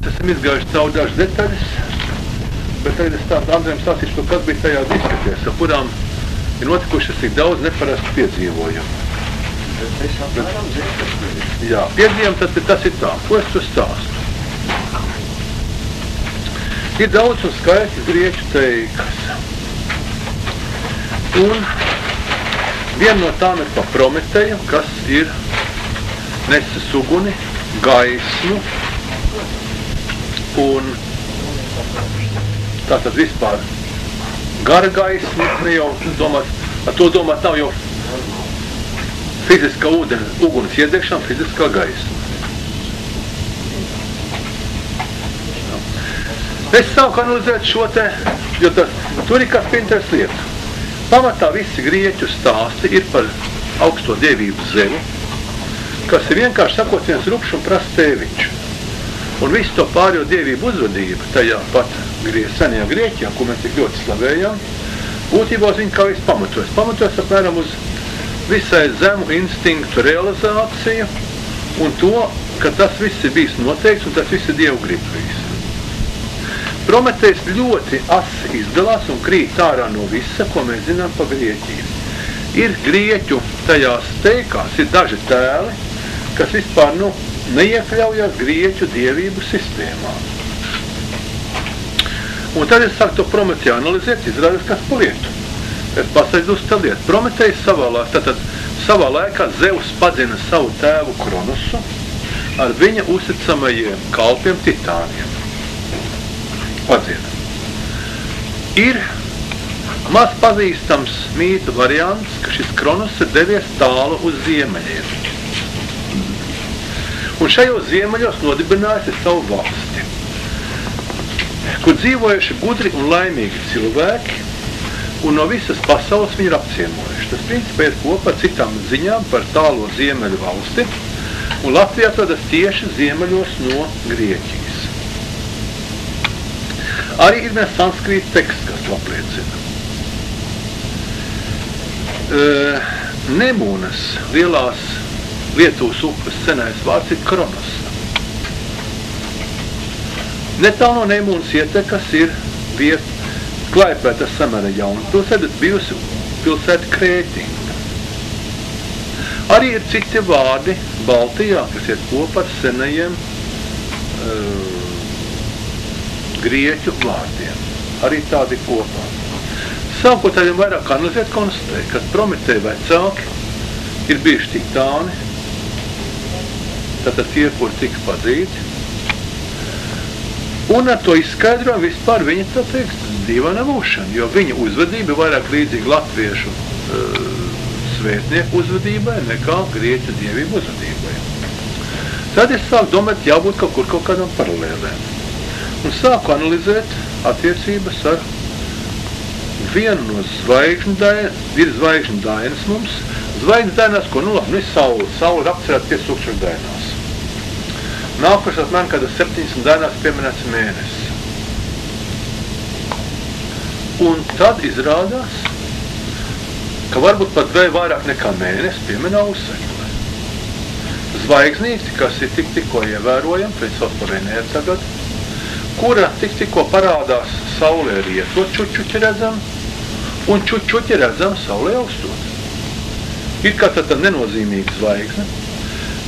Esam izgājuši cauri dažas detaļas, bet tagad es Andrejam stāstīšu, kas bija tajā diskutēs, ar kurām ir notikušas tik daudz neparastu piedzīvojumu. Jā, piedzīvojumi, tad tas ir tā, ko es tu stāstu. Ir daudz un skaisti grieķu teikas. Un viena no tām ir pa Prometeju, kas ir nesis uguni, gaismu, un tātad vispār gara gaisma, ne jau domāt, ar to domāt nav jau fiziskā uguns iedegšana, fiziskā gaisma. Es sāku analizēt šo te, jo tur ir kāds pieņems lietu. Pamatā visi grieķu stāsti ir par augsto dievību zemi, kas ir vienkārši sakot viens rupšs un prasts tēviņš. Un visu to pārējo dievību uzvedību tajā pat senajā Grieķijā, ko mēs tik ļoti slavējām, būtībā uz viņu kā viss pamatojas. Pamatojas apmēram uz visai zemu instinktu realizāciju un to, ka tas viss ir bijis noteikts un tas viss ir Dievu gribu bijis. Prometejs ļoti asi izdalās un krīt ārā no visa, ko mēs zinām pa Grieķiju. Ir grieķu tajās teikās, ir daži tēli, kas vispār neiekļaujās grieķu dievību sistēmā. Un tad es sāku to Prometeju analizēt, izrādās kas pa lietu. Es pasaļu uz tā lietu. Prometejs savā laikā Zeus padzina savu tēvu Kronosu ar viņa uzticamajiem kalpiem Titāniem. Padzina. Ir maz pazīstams mītu variants, ka šis Kronos ir devies tālu uz ziemeļiem. Un šajos ziemeļos nodibinājusi savu valsti, kur dzīvojuši gudri un laimīgi cilvēki, un no visas pasaules viņi ir apciemojuši. Tas principā ir kopā ar citām ziņām par tālo ziemeļu valsti, un Latvija atrodas tieši ziemeļos no Grieķijas. Arī ir viens sanskrīta teksts, kas to apliecina. Nemūnas lielās Lietuvas upes senais vārds ir Kronos. Netālu no Nemūnas ietekas ir Klaipēda samērā jauna pilsēta, bijusi pilsēta Krētinga. Arī ir citi vārdi Baltijā, kas ir kopā ar senajiem grieķu vārdiem. Arī tādi kopā. Sākot arī vairāk analizēt, konstatēja, ka Prometeja vecāki ir bijuši Titāni, tātad tie, kur tika padzīti. Un ar to izskaidroja vispār viņa, tā teikt, dīvaina būšana, jo viņa uzvedība ir vairāk līdzīga latviešu svētnieku uzvedībai nekā grieķu dievību uzvedībai. Tad es sāku domāt, jābūt kaut kādām paralēlēm. Un sāku analizēt attiecības ar vienu no zvaigžņu dainas mums. Zvaigžņu dainās, ko, ir saule. Saule ir apcerēta 5000 dainās. Nākušas apmēram kādas 70 dainās pieminēts mēnesis. Un tad izrādās, ka varbūt pat vēl vairāk nekā mēnesis pieminā Ausekle. Zvaigznīti, kas ir tikko ievērojama, pēc sauc par Venēru tagad, kura tikko parādās saulē rietot, čuķuķi redzam, un čuķuķi redzam saulē austot. Ir kā tāda nenozīmīga zvaigzne,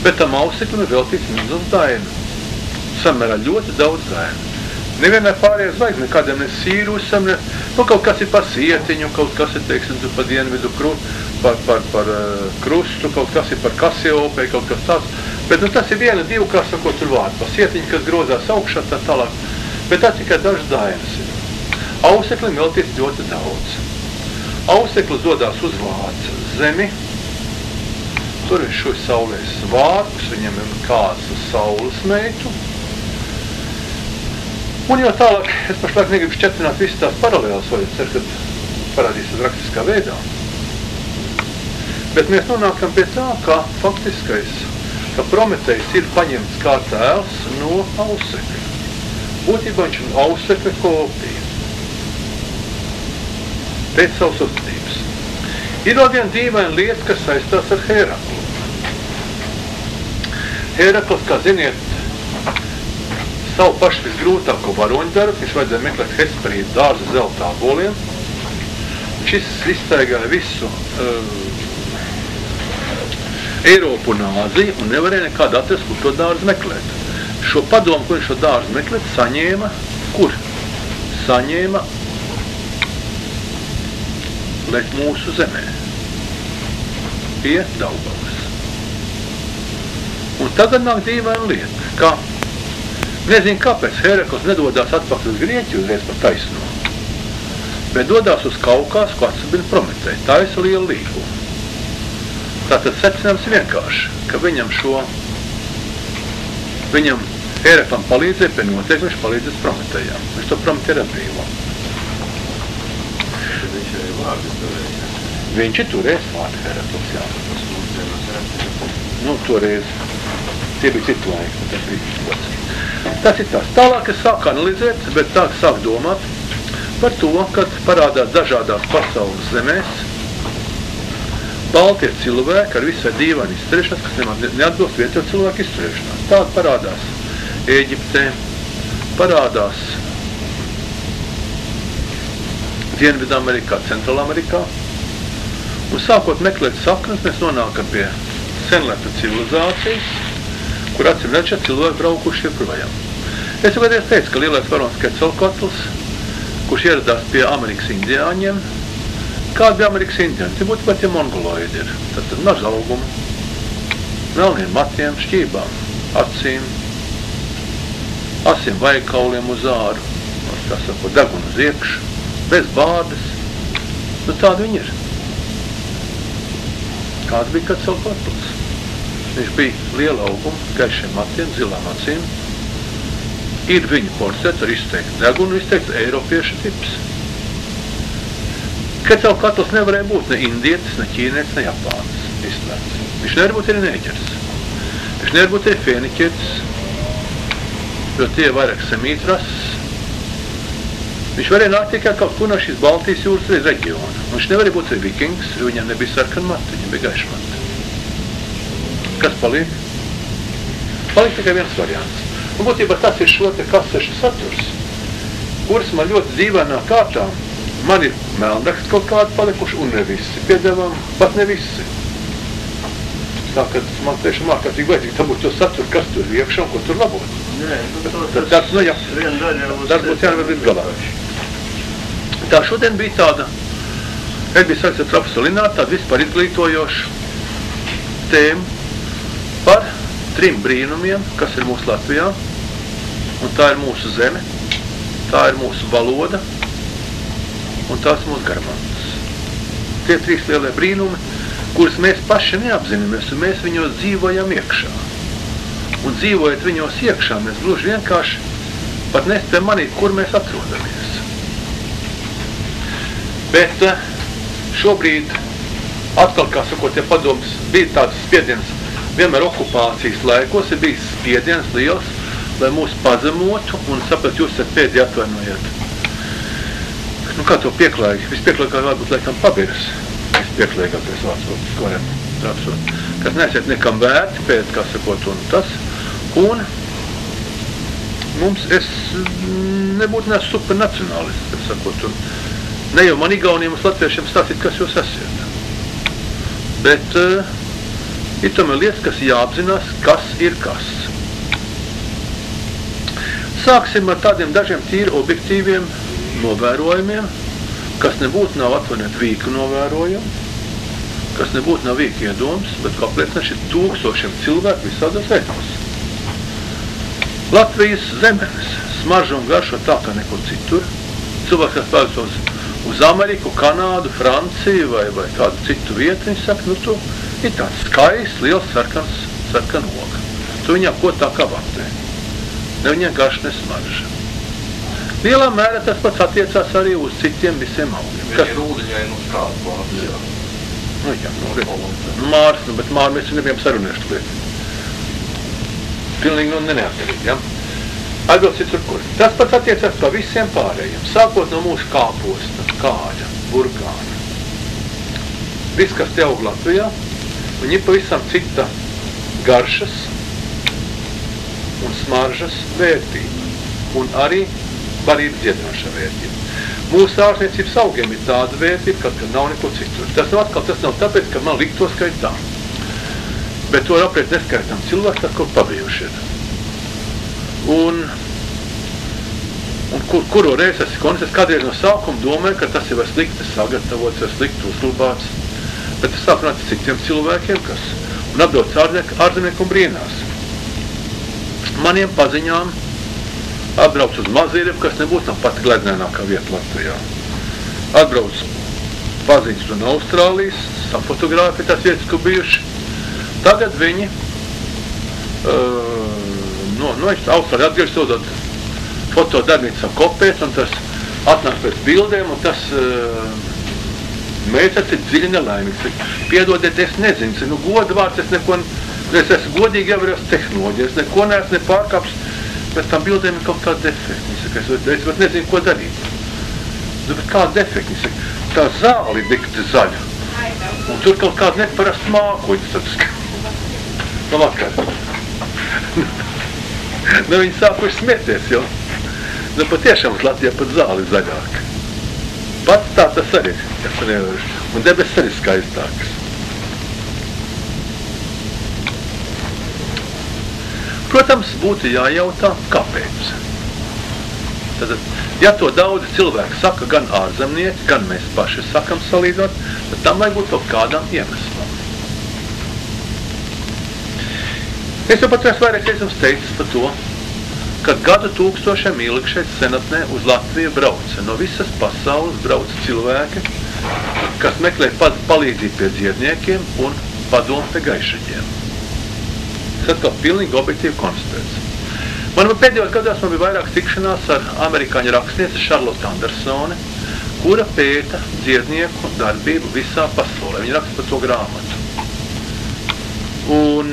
bet tam Auseklim ir veltīts milzums dainu. Samērā ļoti daudz dainu. Nevienai pārējai zvaigzne, kādiem ne Sīrusam, kaut kas ir par sietiņu, kaut kas ir, teiksim, par dienvidu par krustu, kaut kas ir par Kasiopei, kaut kas tāds. Bet tas ir viena, divu, kā sakot, tur vārdu. Par sietiņu, kas grozās augšā, tā tālāk. Bet tā tikai dažas dainas ir. Auseklim veltīts ļoti daudz. Auseklis dodās uz Vācu zemi. Tur ir šo saulēs svārkus, viņam ir kāds uz saules meitu. Un jau tālāk, es pašlaik negribu šķetrināt visas tās paralēlas, vai es ceru, ka parādīsies rakstiskā veidā. Bet mēs nonākam pie tā, ka faktiskais, ka Prometejs ir paņemts kā tēls no Ausekļa. Būtībā viņš ir Ausekļa kopija. Pēc savas uzvedības. Ir vēl viena dīvaina lieta, kas saistās ar Heraklu. Herakls, kā ziniet, savu pašu visgrūtāko varoņu darbu, viņš vajadzēja meklēt Hesperīdu dārza zelta āboliem. Viņš izstaigāja visu Eiropu un Āziju un nevarēja nekādu atrast, kur to dārzu meklēt. Šo padomu, kur viņš šo dārzu meklēt, saņēma, kur? Saņēma mūsu zemē, pie Daugavas. Un tagad nāk dīvaina lieta, ka nezinu, kāpēc Herakls nedodās atpakaļ uz Grieķiju uzreiz par taisno, bet dodās uz Kaukās, ko atsabina Prometēju. Tā ir liela līguma. Tātad secinājums vienkārši, ka viņam Heraklam palīdzēja pie noteikti, viņš palīdzēs Prometējām. Viņš to Prometēju atbrīvo. Viņš ir turējis vārdu Herakls, jā. Nu, toreiz tie bija citu laiki, tas bija gods. Tas ir tas. Tālāk es sāku analizēt, bet tā sāku domāt par to, kad parādās dažādās pasaules zemēs baltie cilvēki ar visai dīvainu izturēšanās, kas neatbilst vietējo cilvēku izturēšanās. Tāda parādās Ēģiptē, parādās Dienvidamerikā, Centrālamerikā, un sākot meklēt saknes, mēs nonākam pie senlietu civilizācijas, kur acīm redzot cilvēki braukuši joprojām. Es jau kādreiz teicu, ka lielais varons Quetzalcoatls, kurš ieradās pie Amerikas indiāņiem, kādi bija Amerikas indiāņi? Tie būtu pat tie mongoloidi ir. Tad maz augumu, melniem matiem, šķībām, acīm, asiem vajagkauliem uz āru, kā saka, degunu uz iekšu, bez bārdas. Nu tādi viņi ir. Kāds bija Quetzalcoatls? Viņš bija liela auguma, gaišiem matiem, zilām acīm. Ir viņa portrets ar izteiktu degunu, izteikts eiropieša tips. Quetzalcoatls nevarēja būt ne indietis, ne ķīnietis, ne japānis. Izslēgts. Viņš nevar būt arī nēģers. Viņš nevar būt arī fēniķietis, jo tie vairāk semītu rases. Viņš varēja nākt tikai kaut kur no šīs Baltijas jūras reģiona. Viņš nevarēja būt arī vikings, jo viņam nebija sarkana mati, viņam bija gaiša mati. Kas paliek? Paliek tikai viens variants. Un būtībā tas ir šo te kasešu saturs, kuras man ļoti dīvainā kārtā. Man ir melnraksti kaut kādi palikuši, un ne visi piedāvām, pat ne visi. Tā, kad man tiešām ārkārtīgi vajadzīgi tā būtu to saturu, kas tur ir iekšā un ko tur labot. Tad darbs, nu jā, darbs būtu jānevar līdz galā. Tā šodien bija tāda, es biju sācis ar profesoru Lināru, tāda vispār izglītojoša tēma par 3 brīnumiem, kas ir mūsu Latvijā, un tā ir mūsu zeme, tā ir mūsu valoda, un tās mūsu garmantas. Tie 3 lielie brīnumi, kurus mēs paši neapzināmies, un mēs viņos dzīvojam iekšā. Un dzīvojot viņos iekšā, mēs gluži vienkārši pat nespējam manīt, kur mēs atrodamies. Bet šobrīd atkal, kā sakot, ja padoms, bija tāds spiediens, vienmēr okupācijas laikos ir bijis spiediens liels, lai mūs pazemotu un saprat, jūs esat pēdējā atvainojiet. Nu, kā to pieklājīgi? Vispieklājīgāk varbūt laikam pabiras. Vispieklājīgākais vārds, ko varam rapsot. Kas neesiet nekam vērti pēc, kā sakot, un tas. Un mums, es nebūtu nes supernacionālists, kā sakot, un ne jau man igauniem uz latviešiem stāstīt, kas jūs esiet. Bet ir tomēr lietas, kas jāapzinās, kas ir kas. Sāksim ar tādiem dažiem tīri objektīviem novērojumiem, kas nebūtu nav atvainot vīku novērojumu, kas nebūtu nav vīku iedoms, bet kā apliecina šī tūkstošiem cilvēku visādos veidos. Latvijas zemenes smaržo un garšo tā kā nekur citur. Cilvēks, kas pēdus uz Ameriku, Kanādu, Franciju vai kādu citu vietu, viņš saka, nu tu ir tāds skaists, liels sarkan oga. Tu viņam ko tā kā vaktē. Ne viņam garš nesmarža. Lielā mērā tas pats attiecās arī uz citiem visiem augiem. Viņi ir ūdeņaini uz kādu Latvijā. Nu jā, Mārs, bet Māri mēs nebijām sarunējuši lietu. Pilnīgi neatkarīgi, ja? Atbilds ir tur, kur. Tas pats attiecās pa visiem pārējiem. Sākot no mūsu kāposta, kāļa, burkāna. Viss, kas te aug Latvijā, viņi ir pavisam cita garšas un smaržas vērtība. un arī barības dziedinošā vērtība. Mūsu ārstniecības augiem ir tāda vērtība, ka nav neko citur. Tas nav tāpēc, ka man likt to skaitām. Bet to apriet neskaitām cilvēki, tad, kur pabijuši ir. Un kuru reizi es konstatēju, kādreiz no sākuma domāju, ka tas jau ir slikti sagatavots, ir slikti uzglabāts. Bet es sāku runāt ar citiem cilvēkiem, kas un apbrauc ārzemnieku un brīnās. Maniem paziņām atbrauc uz Mazīrevu, kas nebūtu nav pati gleznēnākā vieta Latvijā. Atbrauc paziņas no Austrālijas, sapfotogrāfi tās vietas, kur bijuši. Tagad viņi Austrālija atgriežas to fotodarbnīcā kopēt, un tas atnāk pēc bildēm, un tas mērķis ir dziļi nelaimīgs. Piedodiet, es nezinu, goda vārds, es esmu godīgi ievēros tehnoloģiju, es neko neesmu nepārkāps, bet tam bildēm ir kaut kāda defekta. Es pat nezinu, ko darīt. Bet kāda defekta? Tā zāle ir dikti zaļa. Un tur kaut kāda neparasta mākoņa. Labvakar. Viņi sākuši smieties, jo. Patiešām uz Latvijā pat zāli zaļāk. Pats tā tas arī ir. Un debesis arī skaistākas. Protams, būtu jājautā, kāpēc. Tad, ja to daudzi cilvēki saka, gan ārzemnieki, gan mēs paši sakam salīdzinot, tad tam vajag būt kaut kādām iemeslam. Es jau pat vairāk esmu teicis par to, ka gadu tūkstošiem ilgšais senatnē uz Latviju brauca. No visas pasaules brauca cilvēki, kas meklē palīdzību pie dziedniekiem un padomu pie gaišaģiem. Tas atkal pilnīgi objektīvi konstatēts. Man pēdējos gados bija vairāk tikšanās ar amerikāņu rakstnieci Charlotte Andersone, kura pēta dziednieku darbību visā pasaulē. Viņa raksta par to grāmatu. Un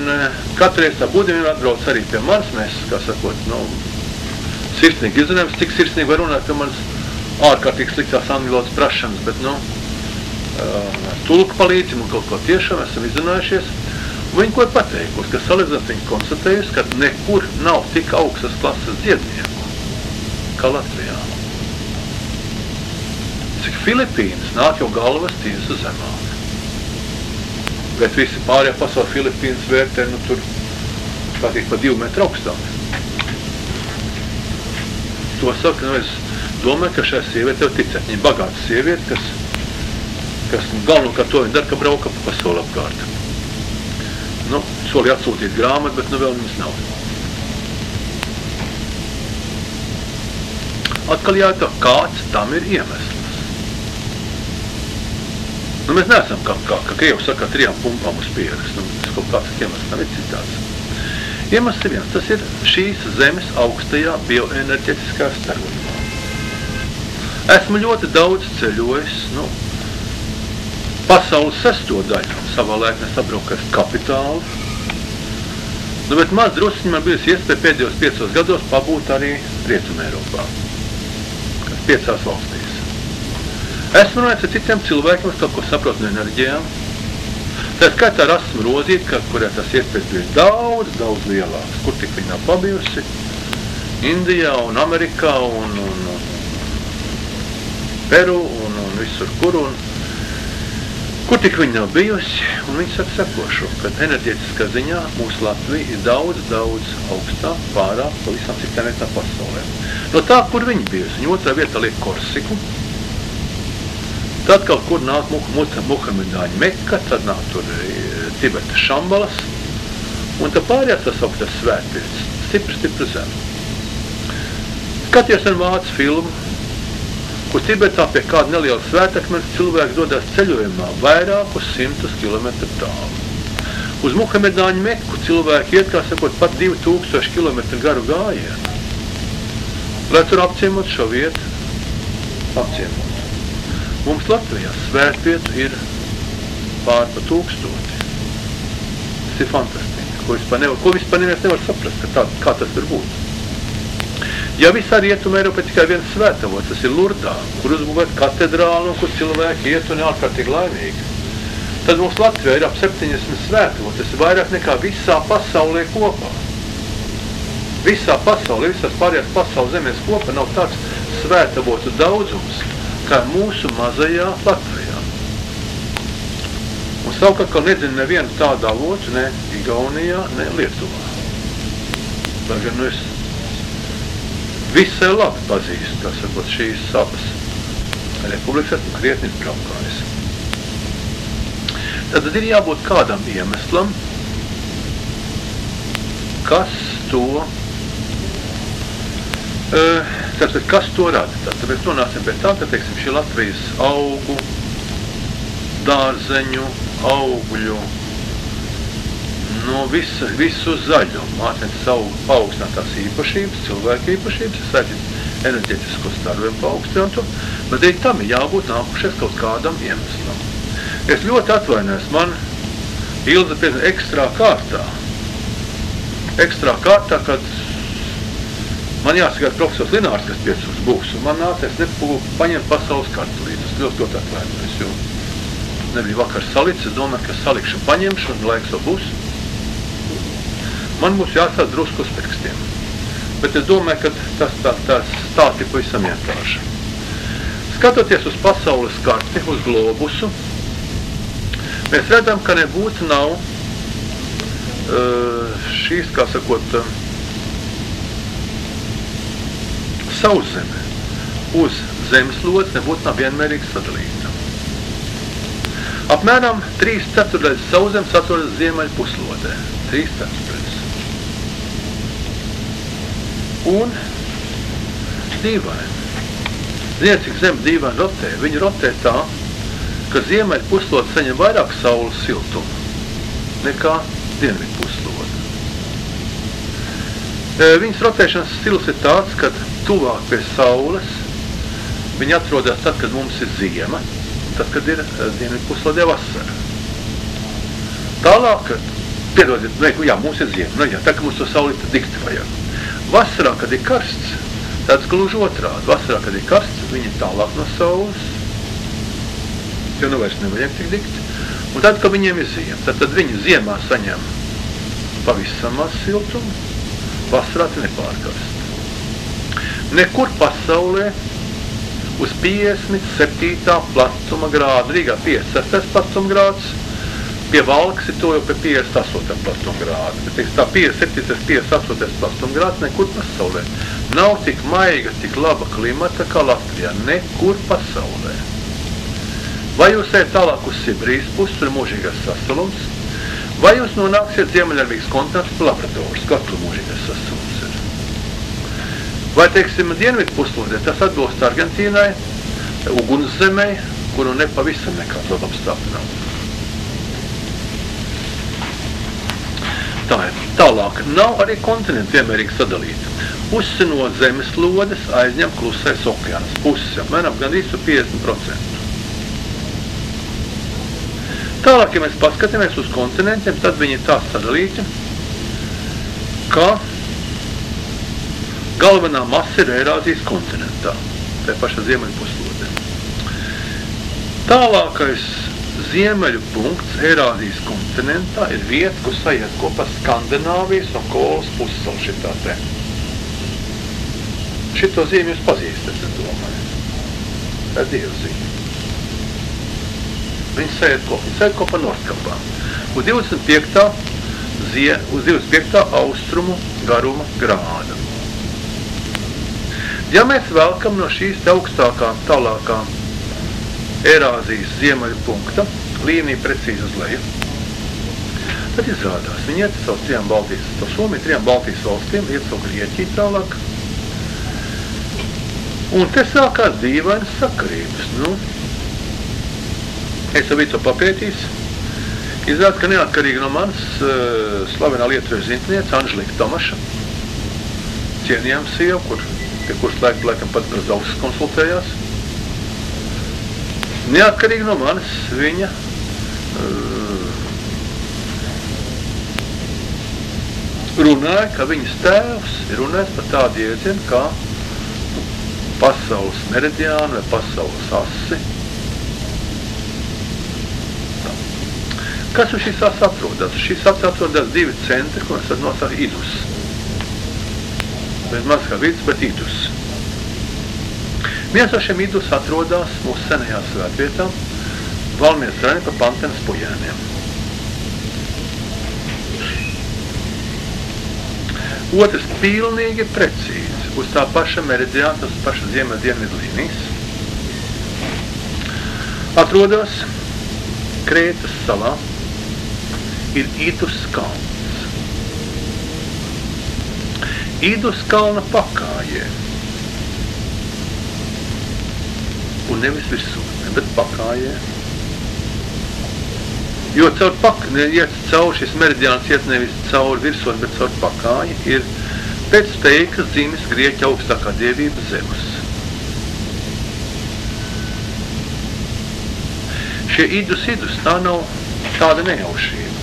katru reizi tā būdiem atbrauc arī pie manis. Mēs, kā sakot, sirsnīgi izrunājam, cik sirsnīgi var runāt pie manis ārkārtīgi sliktās angļu valodas prašanas, bet, tulku palīdzību un kaut ko tiešām esam izrunājušies. Viņi ko ir pateikusi, ka salīdzinot viņi konstatējusi, ka nekur nav tik augstas klases dziednieku kā Latvijā. Cik Filipīnas nāk jau galvas tiesa zemāk. Bet visi pārējā pasauli Filipīnas vērtē, tur skatīt pa 2 metru augstāk. To saka, es domāju, ka šai sieviete jau ticēt. Viņa bagāta sieviete, kas galvenokārt to viņa dara, ka brauka pa pasauli apkārt. Soli atsūtīt grāmatu, bet vēl viņas nav. Atkal jātā, kāds tam ir iemesls. Mēs neesam, kā Krievu saka, 3 pumpām uz pieras. Kaut kāds iemesls tam ir citāds. Iemesls ir viens, tas ir šīs zemes augstajā bioenerģetiskā starojumā. Esmu ļoti daudz ceļojis, pasaules 6. daļu. Savā laikā es apbraukāju kapitālu. Bet maz drusciņi man bijusi iespēja pēdējos 5 gados pabūt arī Rietumē Eiropā. 5 valstīs. Esmu runājis ar citiem cilvēkiem, kas kaut ko saprot no enerģijām. Tā skaitā ar Asmu Rozīti, kurā tas iespējas bija daudz lielāks. Kur tik viņa nav pabijusi? Indijā un Amerikā un Peru un visur kur. Kur tik viņa nav bijusi, un viņi saka sekošo, ka enerģētiskā ziņā mūsu Latvija ir daudz augstāk pārāk pavisam citām vietām pasaulē. No tā, kur viņi bijusi, viņa otrā vietā liek Korsiku, tad kaut kur nāk Muhamedāņu Mekka, tad nāk tur Tibeta Šambalas, un tā pārējās tas augstās svētpilsētas, stipri zem. Skaties un vācu filmu, kur Tibetā pie kāda neliela svētakmens cilvēks dodas ceļojumā vairākus 100 kilometru tālu. Uz Muhamedāņu Meku cilvēki iet, kā sakot, pat 2000 kilometru garu gājienu, lai tur apciemot šo vietu, Mums Latvijā svētvietu ir pār pa 1000. Tas ir fantastiski, ko vispār nevar saprast, kā tas var būt. Ja visā Rietuma Eiropā tikai viens svētavots, tas ir Lurdā, kur uzbūvēt katedrālu un kur cilvēki iet un ir ārkārtīgi laimīgi, tad mums Latvijā ir ap 70 svētavots, tas ir vairāk nekā visā pasaulē kopā. Visā pasaulē, visās pārējās pasaules zemēs kopā nav tāds svētavotu daudzums, kā mūsu mazajā Latvijā. Un savukārt, ka nedzinu nevienu tādu avotu, ne Igaunijā, ne Lietuvā. Lai gan es visai labi pazīstu, kā sakot, šīs abas republikas, esmu krietni braukājis. Tad ir jābūt kādam iemeslam, kas to rada. Tad mēs nonācam pie tā, ka, teiksim, šī Latvijas augu, dārzeņu, augļu, no visu zaļumu, atņemt savu paaugstinātās īpašības, cilvēku īpašības, saistīts enerģetisko starpiem paaugstinātu, bet arī tam ir jābūt nākušies kaut kādam iemeslam. Es ļoti atvainojos, man Ilze piezina ekstrā kārtā, kad man jāsaka profesors Linārs, kas piecus būs, un man nācies paņemt pasaules kartu līdzi. Es ļoti atvainojos, jo nebija vakar salicis, es domāju, ka salikšu paņemšu un laiks vēl būs. Man būs jāsāk drusku uz tekstiem. Bet es domāju, ka tas stāsti pavisam vienkārši. Skatoties uz pasaules karti, uz globusu, mēs redzam, ka nebūtu nav šīs, kā sakot, sauszeme uz zemeslodes nebūtu nav vienmērīgi sadalīta. Apmēram 3/4 sauszemes atrodas ziemeļu puslodē. 3/4. Un dīvaini. Ziniet, cik zeme dīvaini rotē? Viņi rotē tā, ka ziemeļu puslode saņem vairāk saules siltumu nekā dienvidu puslode. Viņas rotēšanas stils ir tāds, ka tuvāk pie saules viņi atrodas tad, kad mums ir ziema, tad, kad ir dienvidu puslodē vasara. Tālāk, mums ir ziema, tā, ka mums to saulīti dikti vajag. Vasarā, kad ir karsts, tāds gluži otrādi. Vasarā, kad ir karsts, viņi ir tālāk no saules, jo vairs nevajag tik dikti. Un tad, kad viņiem ir ziema, tad viņi ziemā saņem pavisam maz siltumu, vasarā te nepārkarst. Nekur pasaulē uz 57. platuma grādu, Rīgā 56. platuma grāds, pie Valkas ir to jau pie 58. platuma grādu. Bet tā 57. 58. platuma grāds nekur pasaulē. Nav tik maiga, tik laba klimata kā Latvijā. Nekur pasaulē. Vai jūs ejat tālāk uz Sibrijas pusi, tur ir mūžīgais sasalums, vai jūs nonāksiet Ziemeļarvīgas kontinentus pa Labradoras, kā tur mūžīgais sasalums ir. Vai, teiksim, dienvidu puslodē, tas atbilst Argentīnai, ugunszemei, kuru nepavisam nekāds vēl apstākļi nav. Tā ir. Tālāk, nav arī kontinenti vienmērīgi sadalīti. Pusi no zemeslodes aizņem Klusais okeāns, pusi, apmēram gandrīz 50%. Tālāk, ja mēs paskatāmies uz kontinentiem, tad viņi ir tā sadalīti, ka galvenā masa ir Eirāzijas kontinentā, tā paša ziemeļu puslodē. Tālākais ziemeļu punkts Eirāzijas kontinentā ir vieta, kur sajiet kopā Skandināvijas un Kolas pussalu šitā te. Šito zīmi jūs pazīstat, es domāju. Tā ir Dievzīme. Viņi sajiet kopā Nordkapā. Uz 25. austrumu garuma grāda. Ja mēs velkam no šīs augstākām, tālākām Eirāzijas ziemeļu punkta līniju precīzi uz leju, tad izrādās, viņi iet savu Somiju, 3 Baltijas valstīm, iet savu Grieķiju tālāk. Un te sākās dīvainas sakarības. Es jau biju to papētījis. Izrādās, ka neatkarīgi no manas slavenā Lietuviešu zinātniece Anželika Tomaša, cienījama sieva, pie kuras laikam pat Brazauskas konsultējās. Neatkarīgi no manis viņa runāja, ka viņas tēvs ir runājis par tādu jēdzienu kā pasaules meridiānu vai pasaules asi. Kas uz šīs asas atrodas? Šīs asas atrodas 2 centri, ko mēs varam nosaukt idus. Bet maz kā vidus, bet idus. Viens no šiem idus atrodas mūsu senajā svētvietā, Valmieras drani pa Pantenes pujēniem. Otrs pilnīgi precīzi uz tā paša meridiāna, uz paša ziemeļdienvidu līnijas. Atrodas Krētas salā, ir Idus kalns. Idus kalna pakājē. Un nevis virsotnē, bet pakājē. Jo caur šis meridiāns iet nevis caur virsotni, bet caur pakāji, ir pēc teikas dzīmes Grieķa augstākā dievība Zeus. Šie idus, tā nav tāda nejaušība.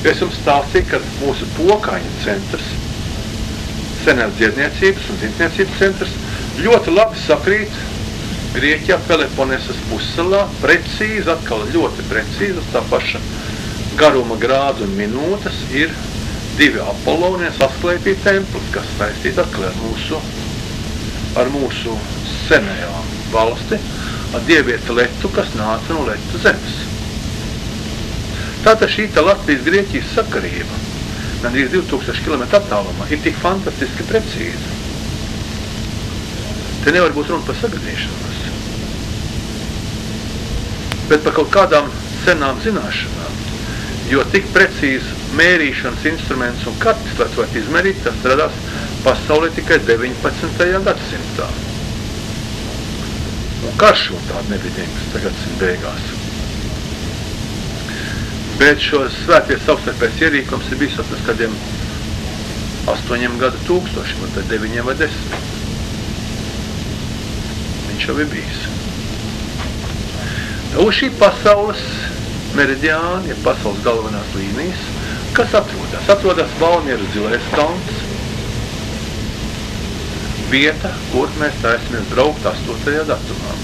Es jums stāstīju, ka mūsu pokaņu centrs, senās dziedniecības un zintniecības centrs, ļoti labi sakrīt Grieķijā Peloponesas pussalā, precīzi, atkal ļoti precīzi, uz tā paša garuma grādu un minūtes ir 2 Apolloniem sasklēpī templi, kas saistīt atkal ar mūsu senajā valsti, ar dievieti Letu, kas nāca no Letu zemes. Tātad šī Latvijas-Grieķijas sakarība, gandrīz 2000 km attālumā, ir tik fantastiski precīza. Te nevar būt runa par sagadīšanos, bet par kaut kādām senām zināšanām, jo tik precīzi mērīšanas instruments un kartis, lai to izmērīt, tas radās pasaulē tikai 19. gadsimtā. Un karš un tāda nebija 19. gadsimta beigās. Bet šos svēties savstarpējs ierīkums ir bijis pēc kādiem 8 gadu tūkstošiem, vai 9 vai 10. Viņš jau ir bijis. Uz šī pasaules meridiāna ir pasaules galvenās līnijas, kas atrodas. Atrodas Valmieras zilais kalns, vieta, kur mēs taisamies braukt 8. datumā.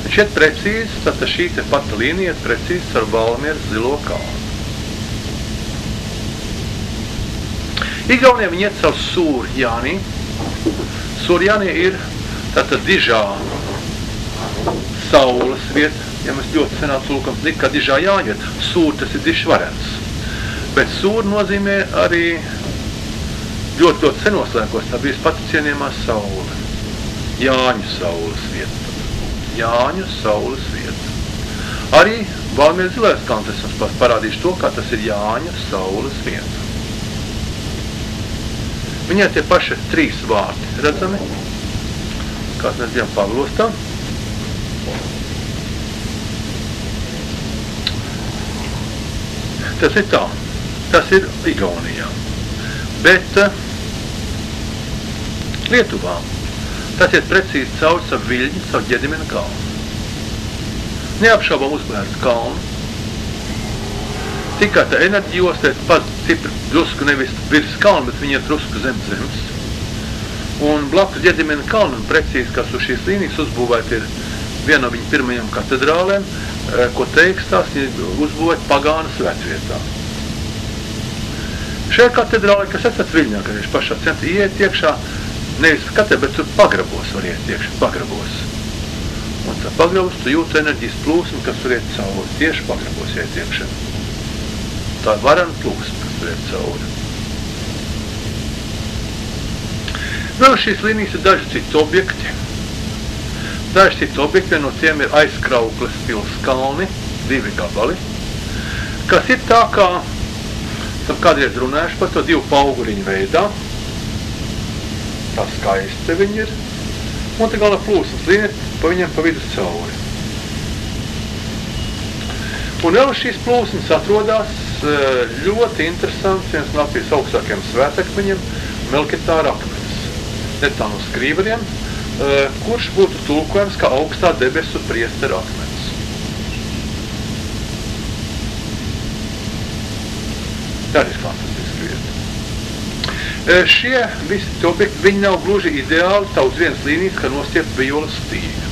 Viņš iet precīzi, tātad šī te pata līnija iet precīzi ar Valmieras zilo kalnu. Igauniem viņi iet caur Sūrjānī. Sūrjānī ir tātad dižā saules vieta, ja mēs ļoti senā tulkam, kā dižā jāiet. Sūr, tas ir dižs varens. Bet sūr nozīmē arī ļoti senos laikos, tā bija pati cienījumā saule. Jāņu saules vieta. Jāņu saules vieta. Arī Valmieras zilais kalns es jums parādīšu to, kā tas ir Jāņu saules vieta. Viņai tie paši 3 vārti redzami, kāds mēs bijām Pavlostā. Tas ir tā, tas ir Igaunijā. Bet Lietuvā tas iet precīzi caur Viļņu, caur Ģedimina kalnu. Neapšaubām uzbērts kalnu. Tikai tā enerģija ostēt pat stipri drusku nevis virs kalnu, bet viņa ir drusku zem zemes. Un blakus Ģedimina kalnu, precīzi, kas uz šīs līnijas uzbūvēt, ir viena no viņa pirmajām katedrālēm, ko teikstās, ir uzbūvēt pagāna svētvietā. Šajā katedrālē, kas esat Viļņā, kad viņš pašā centrā iet iekšā, nevis katedrā, bet tur pagrabos var iet iekšā, pagrabos. Un tā pagrabos, tu jūti enerģijas plūsmu, kas tur iet cauri, tieši pagrabos iet iekšā. Tā ir varena plūsma, kas tur iet cauri. Vēl šīs līnijas ir daži citi objekti. Daži citi objekti, vien no tiem ir Aizkraukles pils kalni, 2 gabali, kas ir tā kā, esam kādreiz runājuši par to 2 pauguriņu veidā. Tā skaisti viņi ir. Un tā galvenā plūsmas līnija pa viņiem pa vidus cauri. Un vēl šīs plūsmas atrodas ļoti interesants, viens no Latvijas augstākajiem svētakmeņiem, Melkitāra akmens. Netā no Skrīveriem, kurš būtu tulkojams kā augstā debesu priestera akmens. Tā ir fantastiski vieta. Šie visi objekti, viņi nav gluži ideāli tā uz vienas līnijas, kā nostiep violas stīga.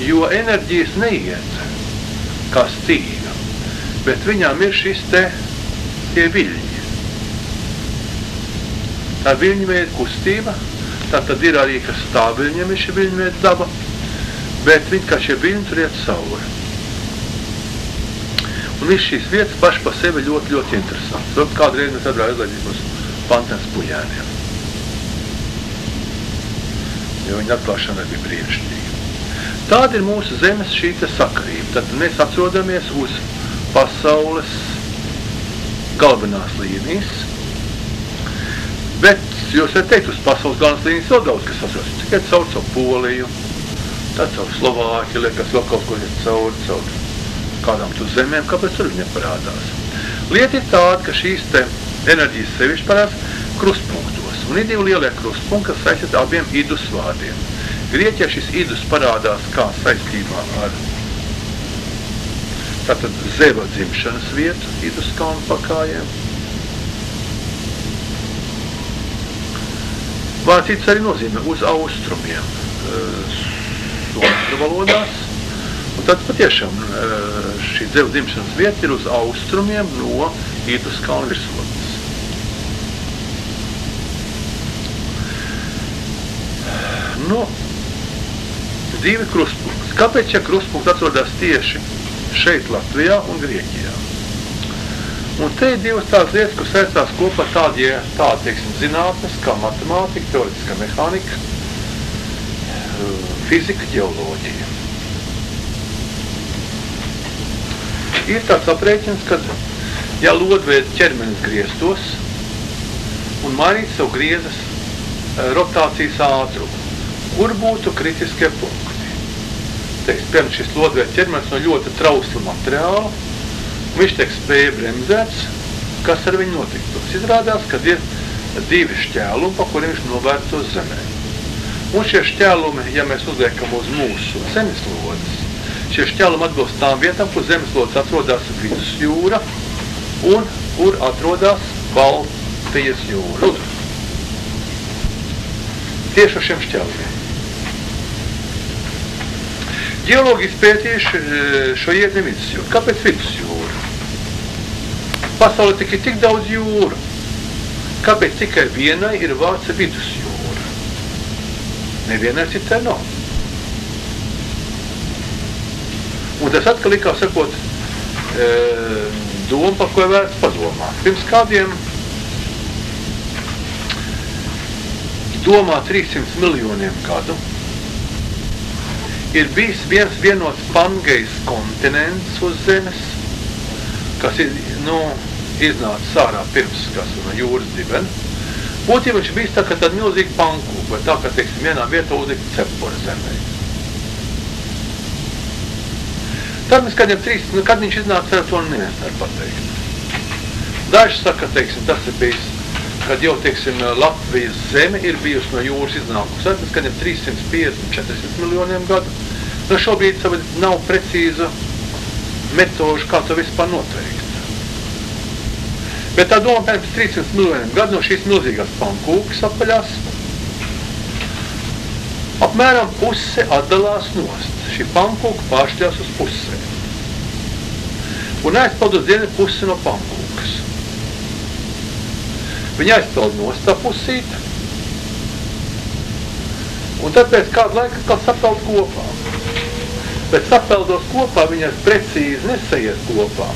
Jo enerģijas neiet kā stīga, bet viņām ir šis tie viļņi. Tā viļņveida kustība, tā tad ir arī, kas stāv viļņiem, ir šī viļņveida daba, bet viņi kā šie viļņi tur iet cauri. Un viss šīs vietas paši pa sevi ļoti, ļoti interesants. Varbūt kādreiz mēs varētu aizlaidīt uz Pantens puļēniem. Jo viņa atklāšana bija brīnišķīga. Tāda ir mūsu zemes šī te sakarība. Tad mēs atrodamies uz pasaules galvenās līnijas. Bet, jūs varat teikt, uz pasaules galvenās līnijas vēl daudz, kas atrodas. Tikai caur Poliju, tad caur Slovākiju, liekas vēl kaut ko caur kādām tu zemēm, kāpēc tur viņa parādās. Lieta ir tāda, ka šīs te enerģijas sevišķi parādās krustpunktos. Un ir divi lielie krustpunkti, kas saistīt abiem idus vārdiem. Grieķijā šis idus parādās kā saistībā ar tātad Zeva dzimšanas vietu idus kalnu pakājiem. Vācīts arī nozīmē uz austrumiem somiešu valodās. Un tad patiešām šī Zeva dzimšanas vieta ir uz austrumiem no Idus kalnu virsotnes. Nu, divi krustpunkti. Kāpēc šie krustpunkti atrodas tieši šeit Latvijā un Grieķijā? Un te ir divas tās lietas, kas saistās kopā tādi, teiksim, zinātnes, kā matemātika, teoretiskā mehānika, fizika, ģeoloģija. Ir tāds aprēķins, kad, ja lodveida ķermenis grieztos un mainītu savu griezes rotācijas ātrumu, kur būtu kritiskie punkti? Piemēram, šis lodveida ķermenis no ļoti trausla materiāla, viņš tiek spēja bremzēts, kas ar viņu notiktos. Izrādās, kad ir divi šķēlumi, pa kuriem viņš novērto zemē. Un šie šķēlumi, ja mēs uzliekam uz mūsu zemeslodes, šie šķēlumi atbilst tām vietām, kur zemeslodes atrodas vidusjūra un kur atrodas Baltijas jūra. Tieši ar šiem šķēlumiem. Ģeologi izpētījuši šo iedzemi vidusjūru. Kāpēc vidusjūra? Pasaulē tik ir tik daudz jūru. Kāpēc tikai vienai ir vārds vidusjūra? Nevienai citai nav. Un tas atkal kā sakot doma, par ko ir vērts padomāt. Pirms kādiem domā 300 miljoniem gadu ir bijis viens vienots Pangejs kontinents uz zemes, kas ir, iznācis ārā pirms, kas no jūras dibena. Būtībā viņš bijis tā, ka tāda milzīga pankūka, vai tā, ka, teiksim, vienā vietā uzlikt cepura zemē. Tad mēs kādiem 300, kad viņš iznāca ar to neviens nevar pateikt. Daži saka, teiksim, tas ir bijis, kad jau, teiksim, Latvijas zeme ir bijusi no jūras iznākusi. Tad mēs kādiem 350-400 miljoniem gadu. No šobrīd nav precīza metoža, kā to vispār noteikt. Bet tā doma pēc 300 miljoniem gadu no šīs milzīgās pankūkas apaļās apmēram puse atdalās nost. Šī pankūka pāršķļās uz pusē. Un aizpeld uz dienu pusi no pankūkas. Viņa aizpeld nost tā pusīte. Un tad pēc kāda laika kā sapeld kopā. Bet sapeldos kopā viņas precīzi nesaies kopā.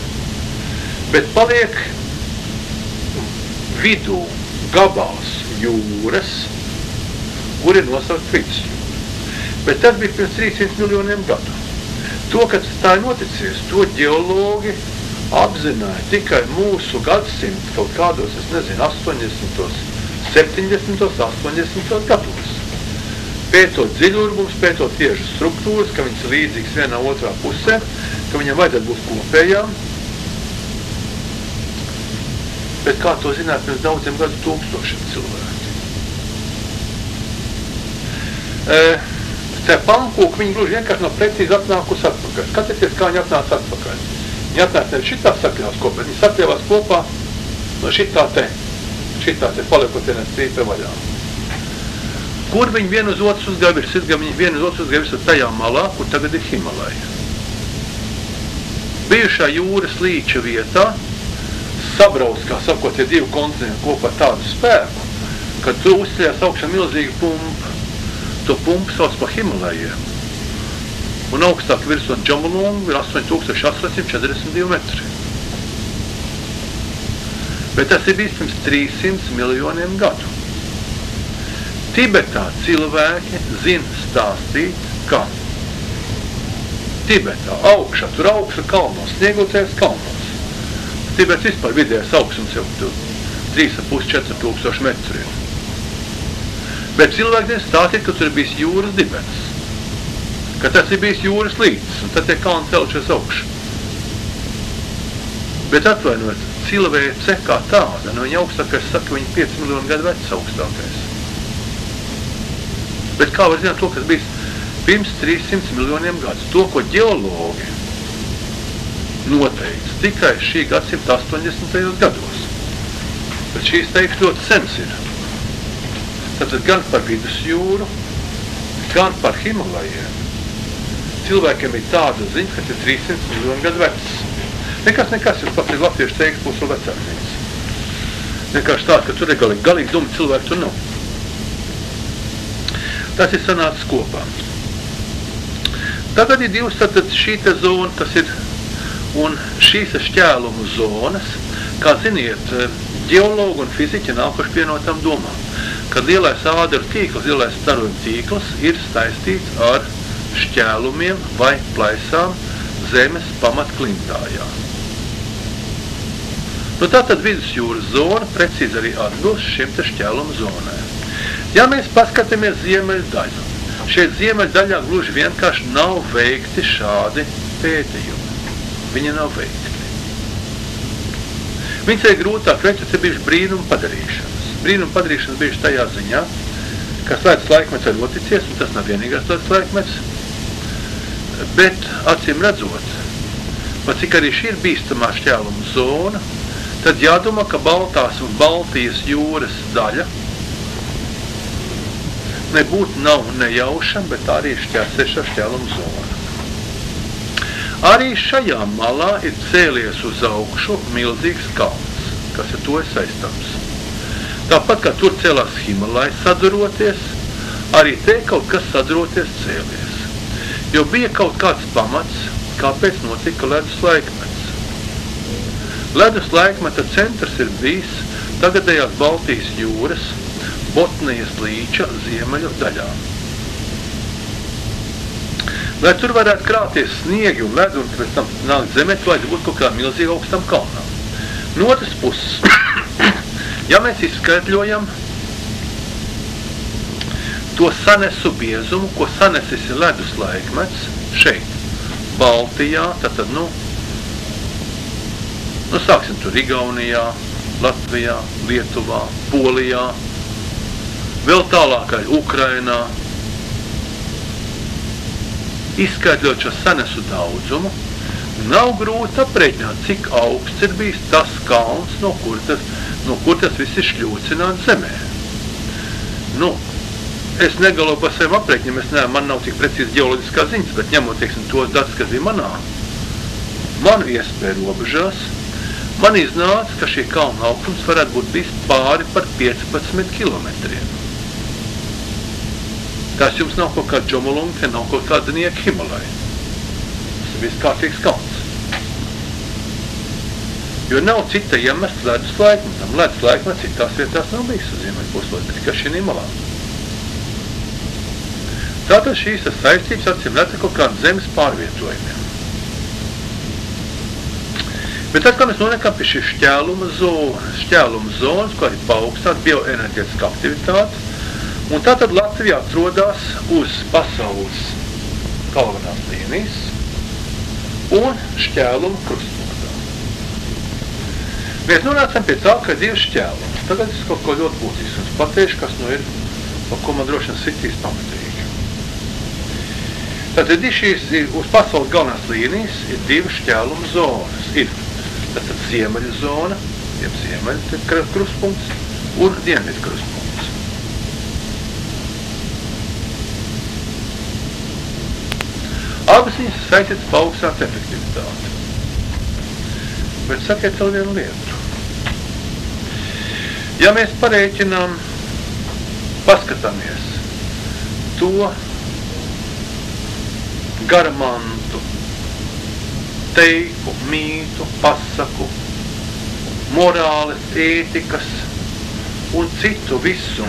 Bet paliek vidū gabals jūras, kur ir nosaukt vidusjūra. Bet tas bija pirms 300 miljoniem gadu. To, kad tā ir noticies, to ģeologi apzināja tikai mūsu gadsimtu kaut kādos, 80, 70, 80 gados. Pētot dziļurbumus, pētot tieši struktūras, ka viņas ir līdzīgas vienā otrā pusē, ka viņam vajadzētu būt kopējām. Bet kā to zināt pirms daudziem gadu tūkstošiem cilvēki? Tā pankūka, viņa gluži vienkārši nav precīzi atnākusi atpakaļ. Skatieties, kā viņa atnāca atpakaļ. Viņa atnāca nevis šitā sakļās kopā, viņa sakļāvās kopā no šitā te paliekot vienā strīpē vaļā. Kur viņi vienu uz otru uzgāja virs? Viņi vienu uz otru uzgāja virs tajā malā, kur tagad ir Himalaja. Bijušā jūras līča vietā sabrauc, kā sakot, ja divi kontinenti kopā tādu spēku, kad tu uzceļās augšā milzīgu pumpu. To pumpu sauc par Himalajiem. Un augstāk virsot Džomolungu ir 8842 metri. Bet tas ir bijis pirms 300 miljoniem gadu. Tibetā cilvēki zina stāstīt, ka Tibetā augšā, tur augšā kalnos, sniegoties kalnos. Tibets vispār vidējais augstums jau 3,5–4 tūkstoši metru ir. Bet cilvēki zina stāstīt, ka tur ir bijis jūras dibens. Ka tas ir bijis jūras līdzes, un tad tie kalni celšies augšu. Bet atvainot, cilvēce kā tāda, no viņa augstākais saka, ka viņa 5 miljonu gadu vecs augstākais. Bet kā var zināt to, kas bijis pirms 300 miljoniem gadus? To, ko ģeologi noteica tikai šī gadsimta 80. gados. Bet šīs teikts ļoti sens ir. Tātad gan par vidusjūru, gan par Himalajiem. Cilvēkiem ir tāda ziņa, ka ir 300 miljonu gadu vecs. Nekas, jūs pat ir latviešu teiks, būs vēl vecākais. Vienkārši tāds, ka tur ir galīgi dumi cilvēki, tur nav. Tas ir sanācis kopā. Tagad ir divas, tātad šī te zona, tas ir, un šīs šķēlumu zonas, kā ziniet, ģeologi un fiziķi nākuši pie no tam domām, kad lielais ādaru tīkls, lielais starojuma tīkls ir saistīts ar šķēlumiem vai plaisām zemes pamatklimtājā. Nu tātad vidusjūras zona precīzi arī atbilst šim te šķēlumu zonai. Ja mēs paskatāmies ziemeļu daļu, šeit ziemeļu daļā gluži vienkārši nav veikti šādi pētījumi. Viņi nav veikti. Viņas ir grūtāk veikt, tas ir bijuši brīnuma padarīšanas. Brīnuma padarīšanas bijuši tajā ziņā, ka ledus laikmets ir noticies, un tas nav vienīgais ledus laikmets, bet acīm redzot, pat cik arī šī ir bīstamā šķēluma zona, tad jādomā, ka Baltās un Baltijas jūras daļa nebūtu nav nejaušama, bet arī šķērsēša šķēluma zona. Arī šajā malā ir cēlies uz augšu milzīgs kalns, kas ar to ir saistāms. Tāpat, kā tur cēlās Himalājas saduroties, arī te kaut kas saduroties cēlies. Jo bija kaut kāds pamats, kāpēc notika ledus laikmets. Ledus laikmeta centrs ir bijis tagadējās Baltijas jūras, Botnijas līča ziemeļu daļā. Lai tur varētu krāties sniegi un ledu un pēc tam nākt zemē, tu vajag būt kaut kā milzīgi augstam kalnām. No otras puses, ja mēs izskaidļojam to sanesu biezumu, ko sanesis ir ledus laikmets, šeit, Baltijā, tātad, sāksim tur Igaunijā, Latvijā, Lietuvā, Polijā, vēl tālākai Ukrainā, izskaidrot šo sanesu daudzumu, nav grūti aprēķināt, cik augsts ir bijis tas kalns, no kur tas viss ir šļūcināts zemē. Es negaloju par saviem aprēķiniem, man nav tik precīzi ģeoloģiskā ziņas, bet ņemot, teiksim, tos datus, kas bija manu iespēju robežās, man iznāca, ka šī kalna augstums varētu būt bijis pāri par 15 kilometriem. Tas jums nav kaut kāda Džomolunga, te nav kaut kāda nieka Himalāja. Tas ir viss kārtīgs kalns. Jo nav cita iemesla ledus laikmetam. Ledus laikmets citās vietās nav bijis uz ziemeļpuslodē, tikai šī malā. Tātad šīs saistības acīm redz kaut kādiem zemes pārvietojumiem. Bet tad, kā mēs nonākam pie šī šķēluma zonas, ko arī paaugstāt bioenerģētiska aktivitāte, un tātad Latvija atrodas uz pasaules galvenās līnijas un šķēluma krustpunktā. Mēs nonācam pie tā, ka ir divi šķēlumi. Tagad es kaut ko ļoti būtisks jums pateikšu, kas ir, par ko man droši vien sitīs pamatīgi. Tātad šīs uz pasaules galvenās līnijas ir divi šķēluma zonas. Ir tātad ziemeļu zona, jeb ziemeļu krustpunkts un dienvidu krustpunkts. Abas viņas saistītas paaugstinātu efektivitāti. Bet sakiet vēl vienu lietu. Ja mēs parēķinām paskatāmies to garmantu, teiku, mītu, pasaku, morāles, ētikas un citu visu,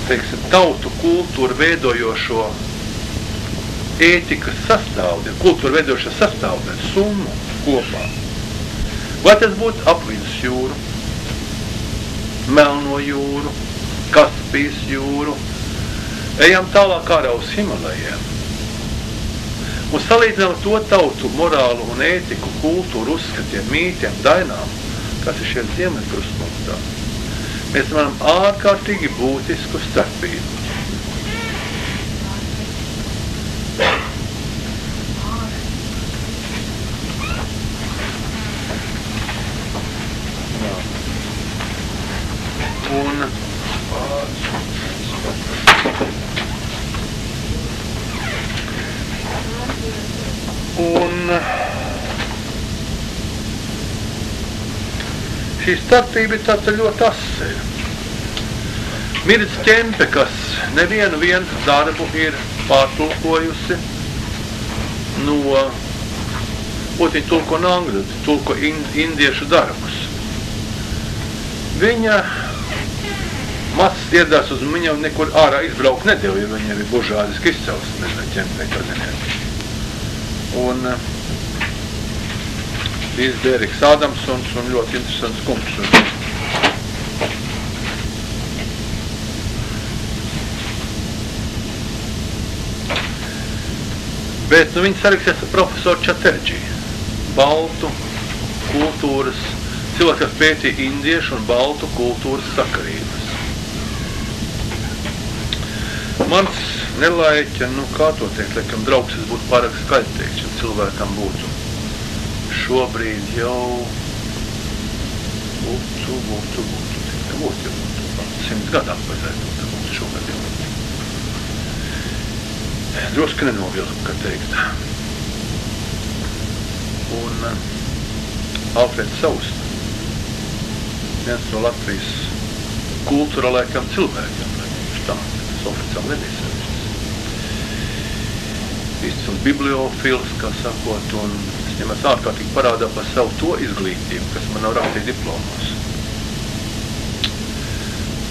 teiksim, tautu kultūru veidojošo ētikas sastāvdienu, kultūru veidojošo sastāvdienu, summu kopā. Vai tas būtu ap Vidus jūru, Melno jūru, Kaspijas jūru, ejam tālāk ārā uz Himalajiem. Un salīdzinām to tautu morālu un ētiku, kultūru, uzskatiem, mītiem, dainām, kas ir šie Ziemeļkrustpunktā. Mēs varam ārkārtīgi būtisku starpību. Šī starpība ir tāda ļoti asa. Mirdz Ķempe, kas nevienu darbu ir pārtulkojusi no, viņi tulko no angļu, tulko indiešu darbus. Viņa mazs ieradās uz viņu nekur ārā izbraukt nedēļu, jo viņa ir buržādiski izcelsme, nezinu, Ķempē, kā ziniet. Un bijis Dēriks Ādamsons un ļoti interesants kungs. Bet viņi sarakstījās ar profesoru Čaterģī, baltu kultūras, cilvēks, kas pētīja indiešu un baltu kultūras sakarības. Mans nelaiķa, kā to teikt, laikam draugs, es būtu pārāk skaļi teikt, ja cilvēkam būtu šobrīd jau būtu 100 gadām vajadzētu būt šogad jau. Drusku nenovilku, kā teikt. Un Alfreds Sausta, viens no Latvijas kulturālākajiem cilvēkiem, tas oficiāli nebija sevišķis. Izcils bibliofils, kā sakot, un es ārkārtīgi parādā par savu to izglītību, kas man nav rakstījis diplomos.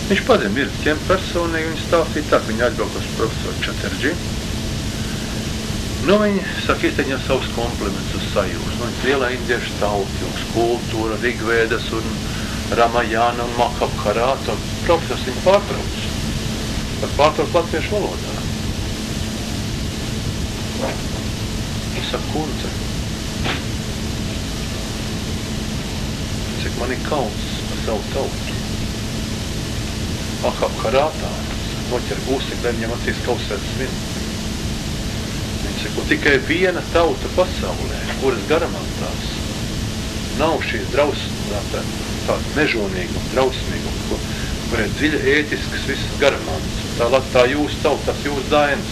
Viņš pazina Mirdzi Ķempi personīgi, viņš stāstīja tā, ka viņi atbraukos profesoru Čaterģī. Viņi saka, izteikt viņam savus komplimentus uz sajūs. Viņš lielā indiešu tauti, jums kultūra, Rigvēdas un Ramajāna un Mahabharāta. Profesors viņu pārtrauc. Par pārtrauc latviešu valodā. Viņš saka, kundze, cik man ir kauns par savu tautu. Mahabharātā noķer gūstik, lai viņam acīs kausētas vinu. Viņš saka, tikai viena tauta pasaulē, kuras garamantās nav šīs tāda mežonīguma, drausmīguma, kur ir dziļa ētiskas visas garamantas. Tā jūsu tauta, tās jūsu dainas.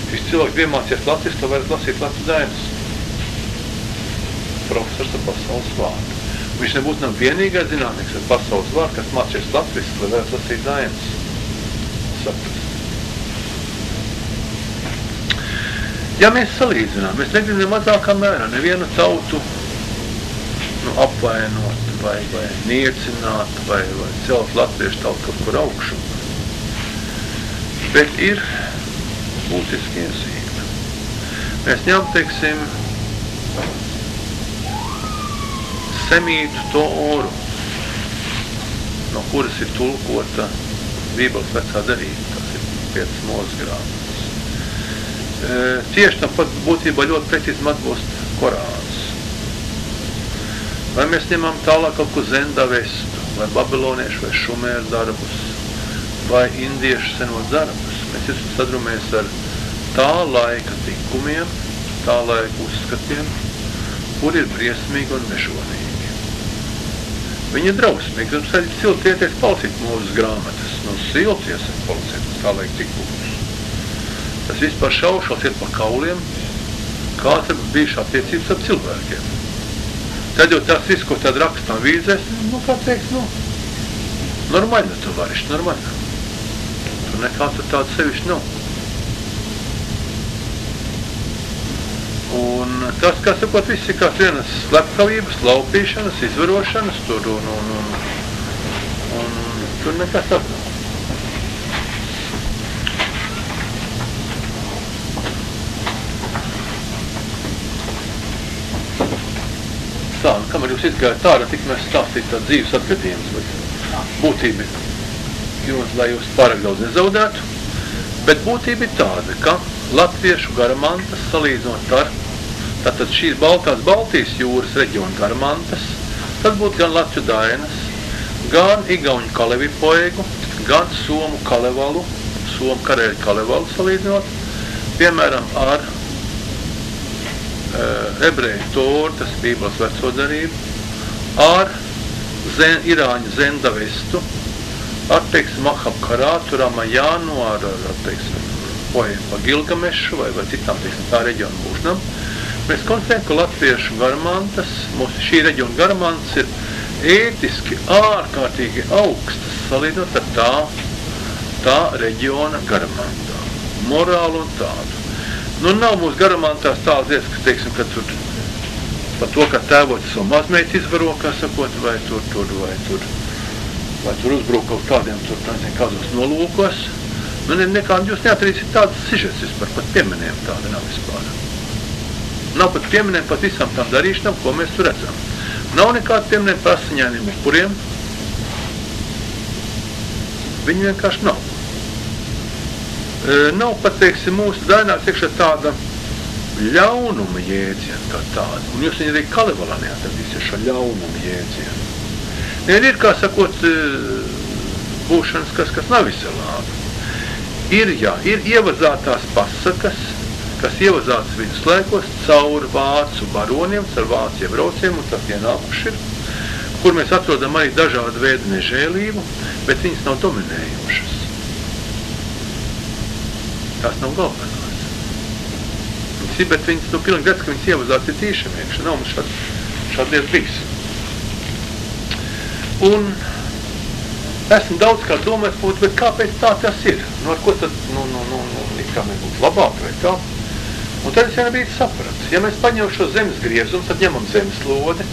Šis cilvēks iemācies latviski, lai varat lasīt Latvijas dainas. Profesors ar pasaules vārdu. Viņš nebūtu nav vienīgais zinātnieks ar pasaules vārdu, kas mācies latviski, lai varat lasīt dainas. Saprast. Ja mēs salīdzinām, mēs negribam ne mazākā mērā nevienu tautu apvainot vai niecināt vai celt latviešu tautu kaut kur augšu. Bet ir būtiski iezīme. Mēs ņem, teiksim, Semītu Toru, no kuras ir tulkota Bībeles vecā derība, tas ir 5 mūzes grāmatas. Tieši tāpat būtībā ļoti precīzi atbilst Korāns. Vai mēs ņemam tālāk kaut ko Zendavestu, vai babiloniešu, vai šumēru darbus, vai indiešu senos darbus. Mēs esam sadrumējies ar tā laika tikumiem, tā laika uzskatiem, kur ir briesmīgi un mežonīgi. Viņi ir drausmīgi, un saļi siltieties palasīt mūzes grāmatas. Silties palasīt tā laika tikumus. Tas vispār šaušals iet pa kauliem, kāds ir bijuši attiecības ar cilvēkiem. Tad jau tās viss, ko tad rakstām vīzēs, kā teikt, Нормально, товарищ, нормально. Tur nekā tur tāda sevišķi nav. Un tas, kā sakot, viss ir kā vienas slepkavības, laupīšanas, izvarošanas tur un tur nekas tāds nav. Tā, kamēr jūs izgājat ārā, tik mēs stāstīt tā dzīves atgadījums, bet būtība ir, lai jūs pārāk daudz nezaudētu, bet būtība ir tāda, ka latviešu garamantas salīdzinot ar, tātad šīs Baltijas jūras reģiona garamantas, tas būtu gan Latviju Dainas, gan Igauņu Kalevipoegu, gan Somu Kalevalu, Somu Karēļu Kalevalu salīdzinot, piemēram ar ebreju Toru, tas Bībeles veco darību, ar Irāņu Zendavestu, ar, teiksim, Ahab Karātu, Ramajānu, ar teiksim, poēmu pa Gilgamešu vai citām, teiksim, tā reģiona būšnam. Mēs konstatējam, ka latviešu garamantas, mūsu šī reģiona garamantas ir ētiski ārkārtīgi augstas salīdzinot ar tā reģiona garamantā, morālu un tādu. Nu, nav mūsu garamantās tādas lietas, ka, teiksim, ka tur par to, ka tēvotis savu mazmeitu izvaro, kā sakot, vai tur uzbruk kaut kādiem tur, nezinu, kādos nolūkos. Nu, nekādi jūs neatradīsiet tādas sižets vispār, pat pieminējumi tāda nav vispār. Nav pat pieminējumi pat visām tām darīšanām, ko mēs tur redzam. Nav nekādi pieminējumi par asiņainiem upuriem. Viņi vienkārši nav. Nav pat, teiksim, mūsu dainās iekšā tāda ļaunuma jēdziena kā tāda. Un jūs viņi arī Kalevalā neatradīsiet šo ļaunuma jēdzienu. Ir, kā sakot, būšanas, kas nav izcelāta. Ir ievazātās pasakas, kas ievazātas viduslaikos caur vācu baroniem, caur vācu iebrauciem, un tas ienākuši ir, kur mēs atrodam arī dažādu veidu nežēlību, bet viņas nav dominējušas. Tās nav galvenās. Viņas ir, bet viņas, pilnīgi redz, ka viņas ievazāts ir tīšam iekšā. Nav mums šādi lietas bijis. Un esmu daudz kā domājis, bet kāpēc tā tas ir? Nu, ar ko tad, kā mēs būtu labāk vai kā? Un tad es vienā sapratu. Ja mēs paņemam šo zemes griezumu, tad ņemam zemeslodi.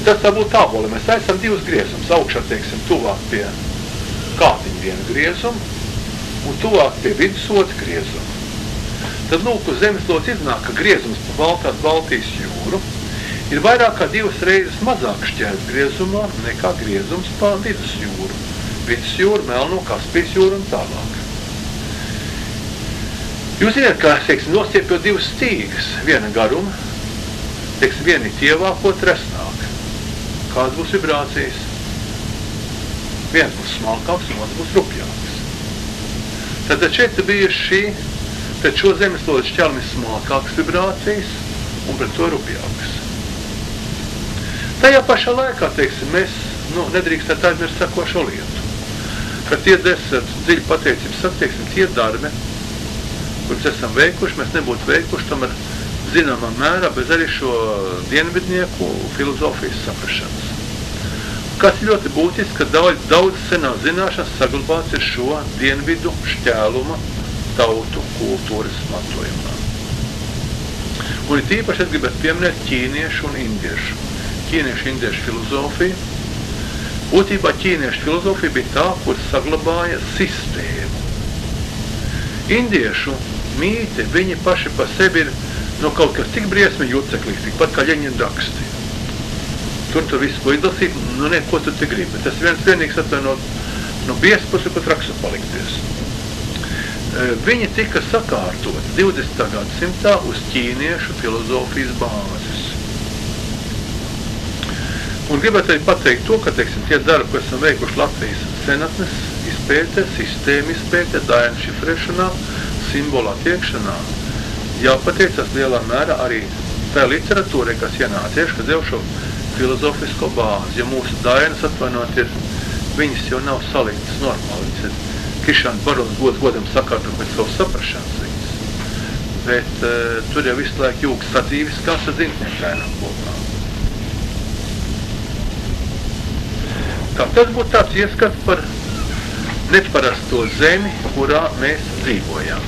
Tas tā būtu tāboli. Mēs aizsam divus griezumus. Augšā, teiksim, tuvāk pie kātiņa viena griezumu un tuvāk pie vidus otru griezumu. Tad, lūk, uz zemeslodes iznāk, ka griezums pa Baltijas jūru ir vairāk kā 2 reizes mazāk šķērs griezumā nekā griezums pa vidus jūru. Vidus jūru, Melno, Kaspijas jūru un tālāk. Jūs zināt, ka, teiksim, nostiepjot 2 stīgas, viena garuma, teiksim, viena ir tievāk, otra resnāk. Kādas būs vibrācijas? Viens būs smalkāks un otrs būs rupjāks. Tad šeit bija pret šo zemeslodes šķelmi smalkākas vibrācijas un pret to rupjākas. Tajā pašā laikā, teiksim, mēs nedrīkstētu aizmirst sakošo lietu. Kad tie dziļi pateicības teiksim, tie darbi, kurus esam veikuši, mēs nebūtu veikuši, tomēr zināmā mērā bez arī šo dienvidnieku filozofijas saprašanas. Kas ļoti būtiski, ka daudz senās zināšanas saglabāts ir šo dienvidu šķēluma tautu kultūras mantojumā. Un it īpaši es gribētu pieminēt ķīniešu un indiešu. Ķīniešu filozofiju. Būtībā ķīniešu filozofija bija tā, kur saglabāja sistēmu. Indiešu mīti, viņi paši pa sevi ir kaut kas tik briesmīgi juceklīgs, tikpat kā Ļeņina raksti. Tur visu, ko izlasīt, ko tu te gribi. Tas vienīgs atvainot no biespus, pat rakstu palikties. Viņi tika sakārtot 20. gadsimtā uz ķīniešu filozofijas bāzes. Un gribētu arī pateikt to, ka, teiksim, tie darbi, ko esam veikuši Latvijas senatnes izpētē, sistēma izpētē, dainu šifrēšanā, simbolu attiekšanā, jāpateicas lielā mērā arī tā literatūrai, kas ienācieši, kas jau šo filozofisko bāzi, jo mūsu dainas atvainot ir, viņas jau nav saliktas normāli, viņas ir Krišāns Barons godam sakārtot pēc savu saprašanas viņas, bet tur jau visu laiku jūgas sadzīvis, kāds ar zintnieku dainām kopā. Tā, tas būtu tāds ieskats par neparasto zemi, kurā mēs dzīvojam.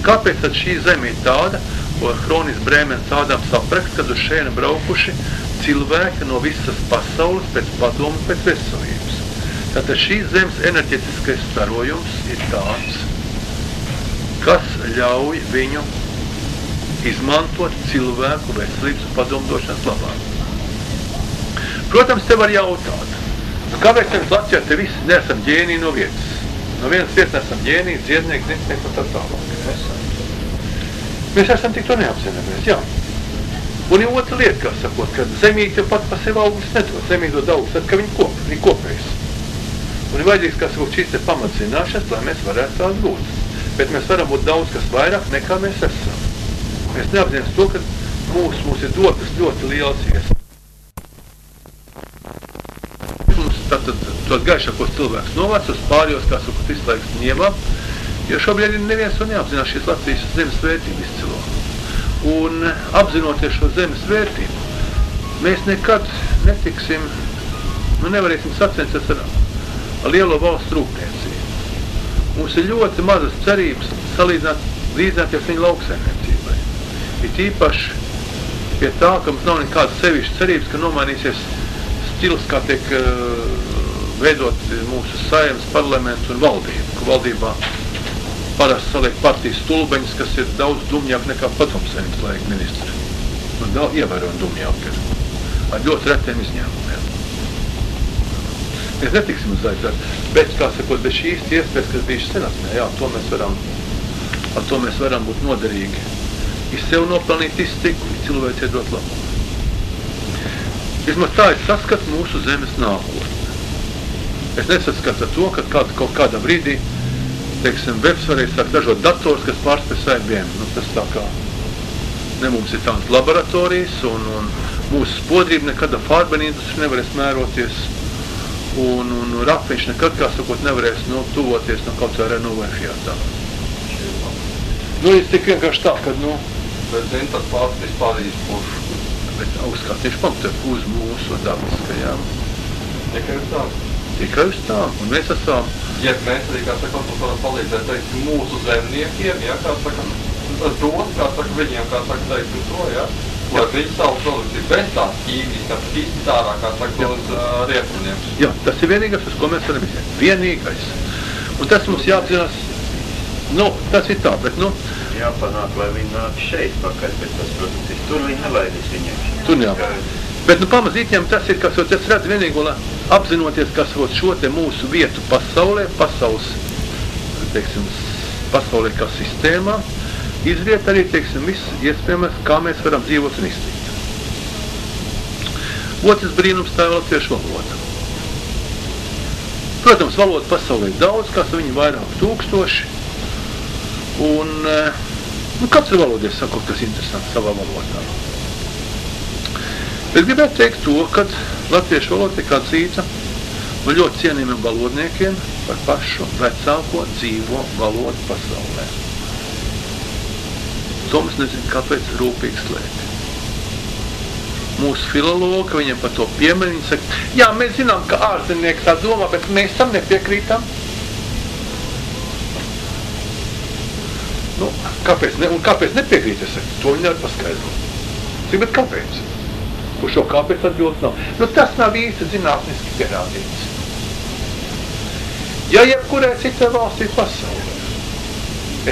Kāpēc tad šī zeme ir tāda, ko Hronis Brēmens Ādams apraksta, kad uz šeini braukuši cilvēki no visas pasaules pēc padomu, pēc veselības? Tātad šīs zemes enerģetiskais starojums ir tāds, kas ļauj viņu izmantot cilvēku veselības un padomdošanas labāk. Protams, te var jautāt, kāpēc mēs Latvijā te visi neesam ģēniji no vietas? No vienas vietas neesam ģēniji, dziednieki, zintnieki un tā tālāk. Mēs esam tik to neapzināmies, jā. Un ir otra lieta, kā sakot, ka zemīte jau pat pa sevi augus nedod. Zemīte dod augus, tad, ka viņi kopējas. Un ir vajadzīgs, kā sakot, šīs te pamatzināšanas, lai mēs varētu tās būt. Bet mēs varam būt daudz kas vairāk, nekā mēs esam. Mēs neapzināmies to, ka mums ir dotas ļoti liels iespējas. Mums tātad tos gaišākos cilvēkus novāc uz pārējos, kā sakot, izslēgst nievā, jo šobrīd neviens to neapzinās šīs Latvijas zemes vērtību izcilo. Un apzinoties šo zemes vērtību, mēs nekad netiksim, nevarēsim sacensties ar lielo valsts rūpniecību. Mums ir ļoti mazas cerības līdzināties viņu lauksaimniecībai. Ir īpaši pie tā, ka mums nav nekādas sevišķas cerības, ka nomainīsies stils, kā tiek veidot mūsu Saeimas, parlaments un valdība, ka valdībā parasti saliek partijas stulbeņas, kas ir daudz dumjāk nekā padomsaimnes laika ministri. Un ievērojami dumjāk ir. Ar ļoti retiem izņēmumiem. Mēs netiksim uz aizsardz, bet, kā sakot, bez šīs iespējas, kas bija senatnē, jā, ar to mēs varam būt noderīgi. Ir sev nopelnīt iztiku, cilvēci iedot labu. Vismaz tā es saskatu mūsu zemes nākotni. Es nesaskatu to, ka kaut kādā brīdī, teiksim, webs varēs sākt ražot dators, kas pārspēj IBM. Tas tā kā ne mums ir tādas laboratorijas, un mūsu spodrība nekad farbena industri nevarēs mēroties, un rapiņš nekad, kā sakot, nevarēs tuvoties no kaut kā Renault vai Fiatā. Ir tik vienkārši tā, ka, Bet zin, tas pārspēj pārējīs pušu. Bet augstkārtieši pamatē uz mūsu dabiskajām. Tikai uz tām. Tikai uz tām, un mēs esam. Ja mēs arī, kā saka, mums varam palīdzēt, teiksim, mūsu zemniekiem, ja, kā saka, dot, kā saka, viņiem, kā saka, teiksim to, ja, lai viņi savu produkciju bez tās ķīmijas, izcārā, kā saka, uz riepuņiem. Jā, tas ir vienīgais, uz ko mēs varam izēt. Vienīgais. Un tas mums jāapzinās, tas ir tā, bet, jāpanāk, lai viņi nāk šeit pakaļ pēc tas produkcijas. Tur viņi nelaidīs viņiem. Tur jā. Bet, pamazītiem tas ir, kas es redzu vienīgo, apzinoties, kas šo te mūsu vietu pasaulē, pasaulē kā sistēmā, izriet arī, teiksim, viss iespējamais, kā mēs varam dzīvot un iztikt. Otrs brīnums tā ir latviešu valoda. Protams, valoda pasaulē ir daudz, kas viņi vairāk tūkstoši, un katrs valodies sakot, kas interesants savā valodā. Es gribētu teikt to, ka latviešu valoda tiek atzīta no ļoti cienījumiem valodniekiem par pašu vecāko dzīvo valodu pasaulē. Toms nezinu, kāpēc rūpīgi slēpj. Mūsu filologi, viņiem par to piemin, viņi saka, jā, mēs zinām, ka ārzemnieki tā domā, bet mēs tam nepiekrītam. Kāpēc nepiekrīt, es saku, to viņi nevar paskaidrot. Bet kāpēc? Uz šo kāpēc atbildes nav. Tas nav īsti zinātniski pierādīts. Ja jebkurai citai valstī pasaulē,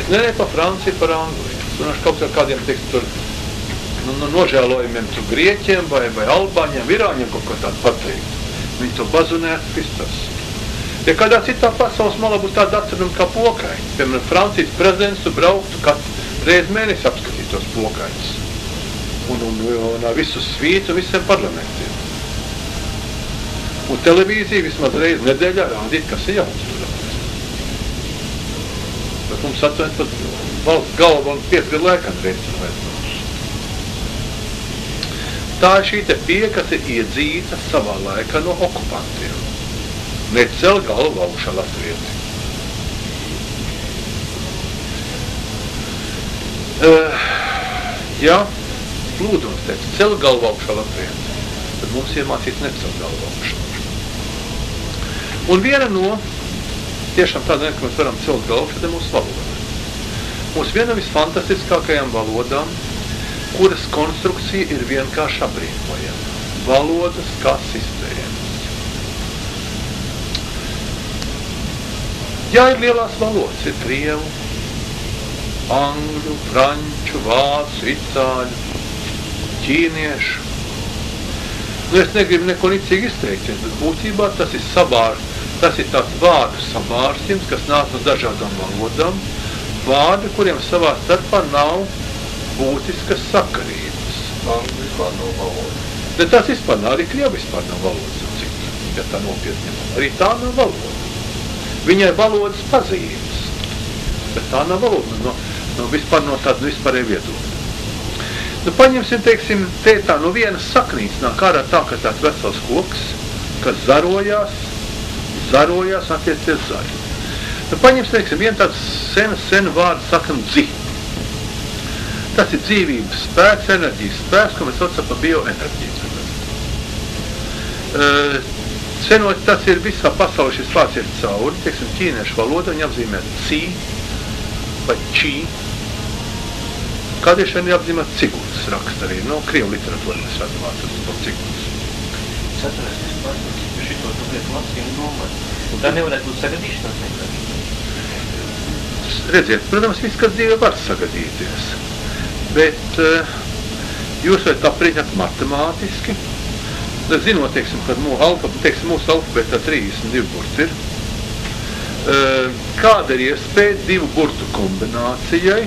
es nerēju par Franciju, par Angliju, un kaut kādiem, teiksim, tur nožēlojumiem tur grieķiem vai albāņiem, irāņiem kaut ko tādu pateikt. Viņi to bazunētu, viss tas. Ja kādā citā pasaules malā būtu tāda atceruma kā pokaiņi, piemēram, Francijas prezidents tu brauktu katru reizi mēnesi apskatīt tos pokaiņus. Un visus svīts un visiem parlamentiem. Un televīzija vismaz reizi nedēļā rādīt, kas ir jauns tur. Bet mums atvērt pat valsts galva un 5 gadu laikā reizi vairs mums. Tā ir šī te pieeja, kas ir iedzīta savā laikā no okupantiem. Necel galvu augšā latvieti. Jā. Lūdums teica, cel galvu augšā latvieti, tad mums iemācīts necel galvu augšā. Un viena no, tiešām tāda, ka mēs varam celt galvu, šeit ir mūsu valoda. Mūsu viena no visfantastiskākajām valodām, kuras konstrukcija ir vienkārši abrīnojama. Valodas kā sistēmas. Jā, ir lielās valodas, ir krievu, angļu, franču, vācu, itāļu, ķīniešu. Es negribu neko nicīgi izteikties, bet būtībā tas ir tāds vārdu samārstījums, kas nāk no dažādām valodām, vārdi, kuriem savā starpā nav būtiskas sakarības. Angļu vispār nav valoda. Ne tās vispār nav, arī krievu vispār nav valodas, ja tā nopietni. Arī tā nav valoda. Viņai valodas pazīmes, bet tā nav valoda, vispār no tāda vispārēja viedokļa. Paņemsim, teiksim, tā no vienas saknītes nāk ārā tā, ka tāds vesels koks, kas zarojās attiecies zaļi. Paņemsim, teiksim, vienu tādu senu vārdu sakam dzi. Tas ir dzīvības spēks, enerģijas spēks, ko mēs saucam par bioenerģiju. Senot, tas ir visā pasaulē, šis vārds ir cauri, teiksim, ķīniešu valoda, viņi apzīmē ci vai čī. Kādreiz šeit ir apzīmēt ciguls raksta arī, krievu literatūra mēs redzam vārds par ciguls. Es atceros, es pārstāvu šito lietu lasījumu domāt. Un tā nevarētu būt sagadīšanās vienkārši. Redziet, protams, viss, kas dzīvē var sagadīties, bet jūs varat aprēķināt matemātiski, zinot, teiksim, kad mūsu alfabētā 32 burti ir, kāda ir iespēja divu burtu kombinācijai,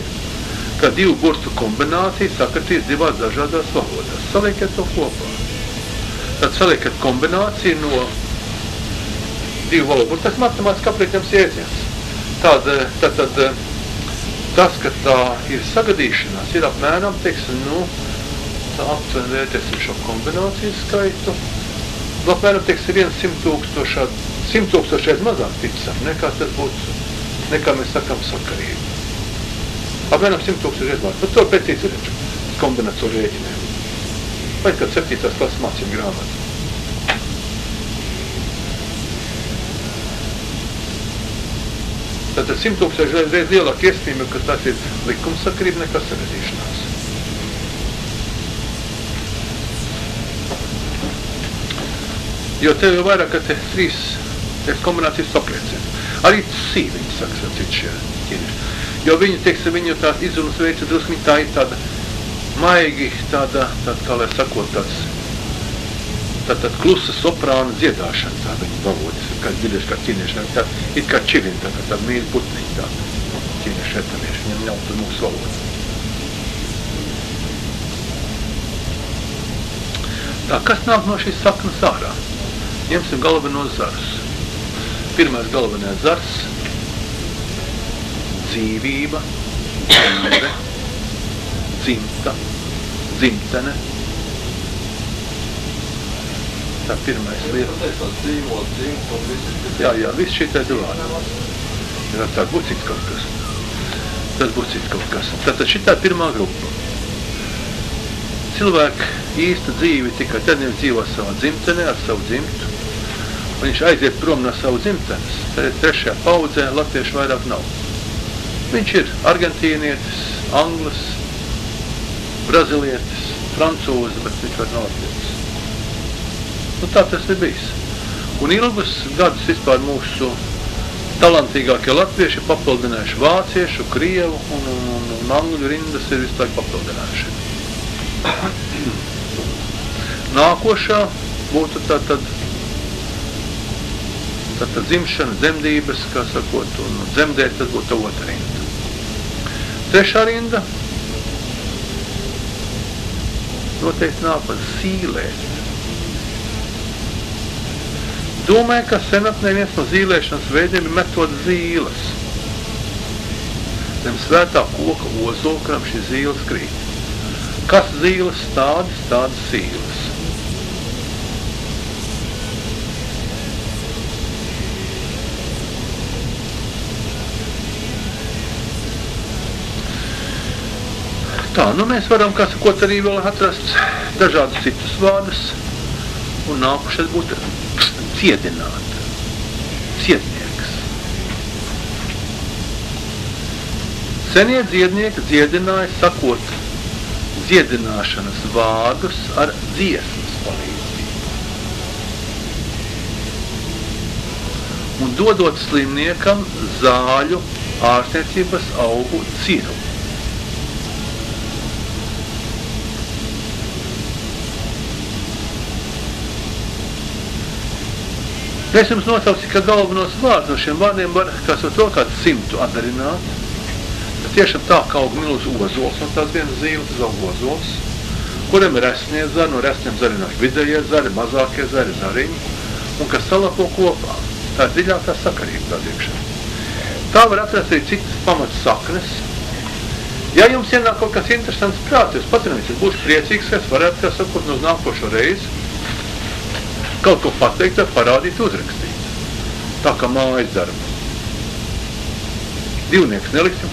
ka divu burtu kombinācija sakatīs divās dažādās valodās. Saliekiet to kopā. Tad saliekiet kombināciju no divu valodu. Tas matemātiski aprēķinams jēdziens. Tad tas, ka tā ir sagadīšanās, ir apmēram, teiksim, tā aptuveni vērtēsim šo kombināciju skaitu. Apmēram, teiksim, 100 tūkstošreiz mazāk ticam, nekā tas būtu, nekā mēs sakam sakarību. Apmēram 100 tūkstoši mazāk. Bet to precīzi redzu, kombināciju rēķiniem. Vai kad 7. klases mācību grāmatu. Tātad 100 tūkstoši reiz lielāka iespējama, ka tas ir likumsakarība nekā sagadīšanās. Jo tev jau vairāk, ka te trīs kombinācijas apliecina. Arī cī, viņi saka, citi šie ķīnieši. Jo viņi, teiksim, viņu tā izrunas veica drusku, tā ir tāda maigi, tāda, kā lai sakot, tāda klusa soprāna dziedāšana, tā viņa valodas, kā dzirdēšu kā ķīnieši, tā it kā čivini, tāda mīļa putniņa, tāda ķīnieši etanieši, viņam nav tur mūsu valoda. Tā, kas nāk no šīs saknas ārā? Ņemsim galvenos zarus. Pirmais galvenais zars, dzīvība, dzīve, dzimta, dzimtene. Tā pirmais lieta. Jā, viss šī tā divāna. Tā būs cits kaut kas. Tas būs cits kaut kas. Tātad šitā pirmā grupa. Cilvēki īsta dzīve tikai tad viņš dzīvo savā dzimtenē, ar savu dzimtu. Viņš aiziet prom no savu dzimtenes. Tad trešajā paudzē latviešu vairāk nav. Viņš ir argentīnietis, anglis, brazilietis, francūzis, bet viņš vairs nav latvietis. Tā tas ir bijis. Un ilgus gadus vispār mūsu talantīgākie latvieši ir papildinājuši vāciešu, krievu un angļu rindas ir vispār papildinājuši. Nākošā būtu tātad dzimšana, dzemdības, kā sakot, un dzemdēt, tas būtu otra rinda. Trešā rinda noteikti nāk par zīlēt. Domāju, ka senatnē viens no zīlēšanas veidiem ir metod zīles. Zem svētā koka ozolkram šī zīles krīt. Kas zīles tādas zīles. Tā, mēs varam, kā sakot, arī vēl atrast dažādus citus vārdus, un nākušais būtu ciedināt. Senie dziednieki dziedināja sakot dziedināšanas vārdus ar dziesmas palīdzību. Un dodot slimniekam zāļu ārstniecības augu cirumu. Es jums nosaucu, ka galvenos vārdus no šiem vārdiem var, kas var to kādu 100 atdarināt. Tas tiešām tā, ka aug milz ozols, un tās vienas zīles, tas aug ozols, kuriem ir resnie zari, no resniem zari nāk vidējie zari, mazākie zari, zariņi, un kas salapo kopā. Tā ir dziļākā sakarība tā iekšā. Tā var atrast arī citas pamats saknes. Ja jums ienāk kaut kas interesants prāt, jūs patināt, es būšu priecīgs, ka es varētu, kā sakot, uz nākošo reizi kaut ko pateikt, parādīt, uzrakstīt. Tā kā mājas darba. Divnieks neliksim.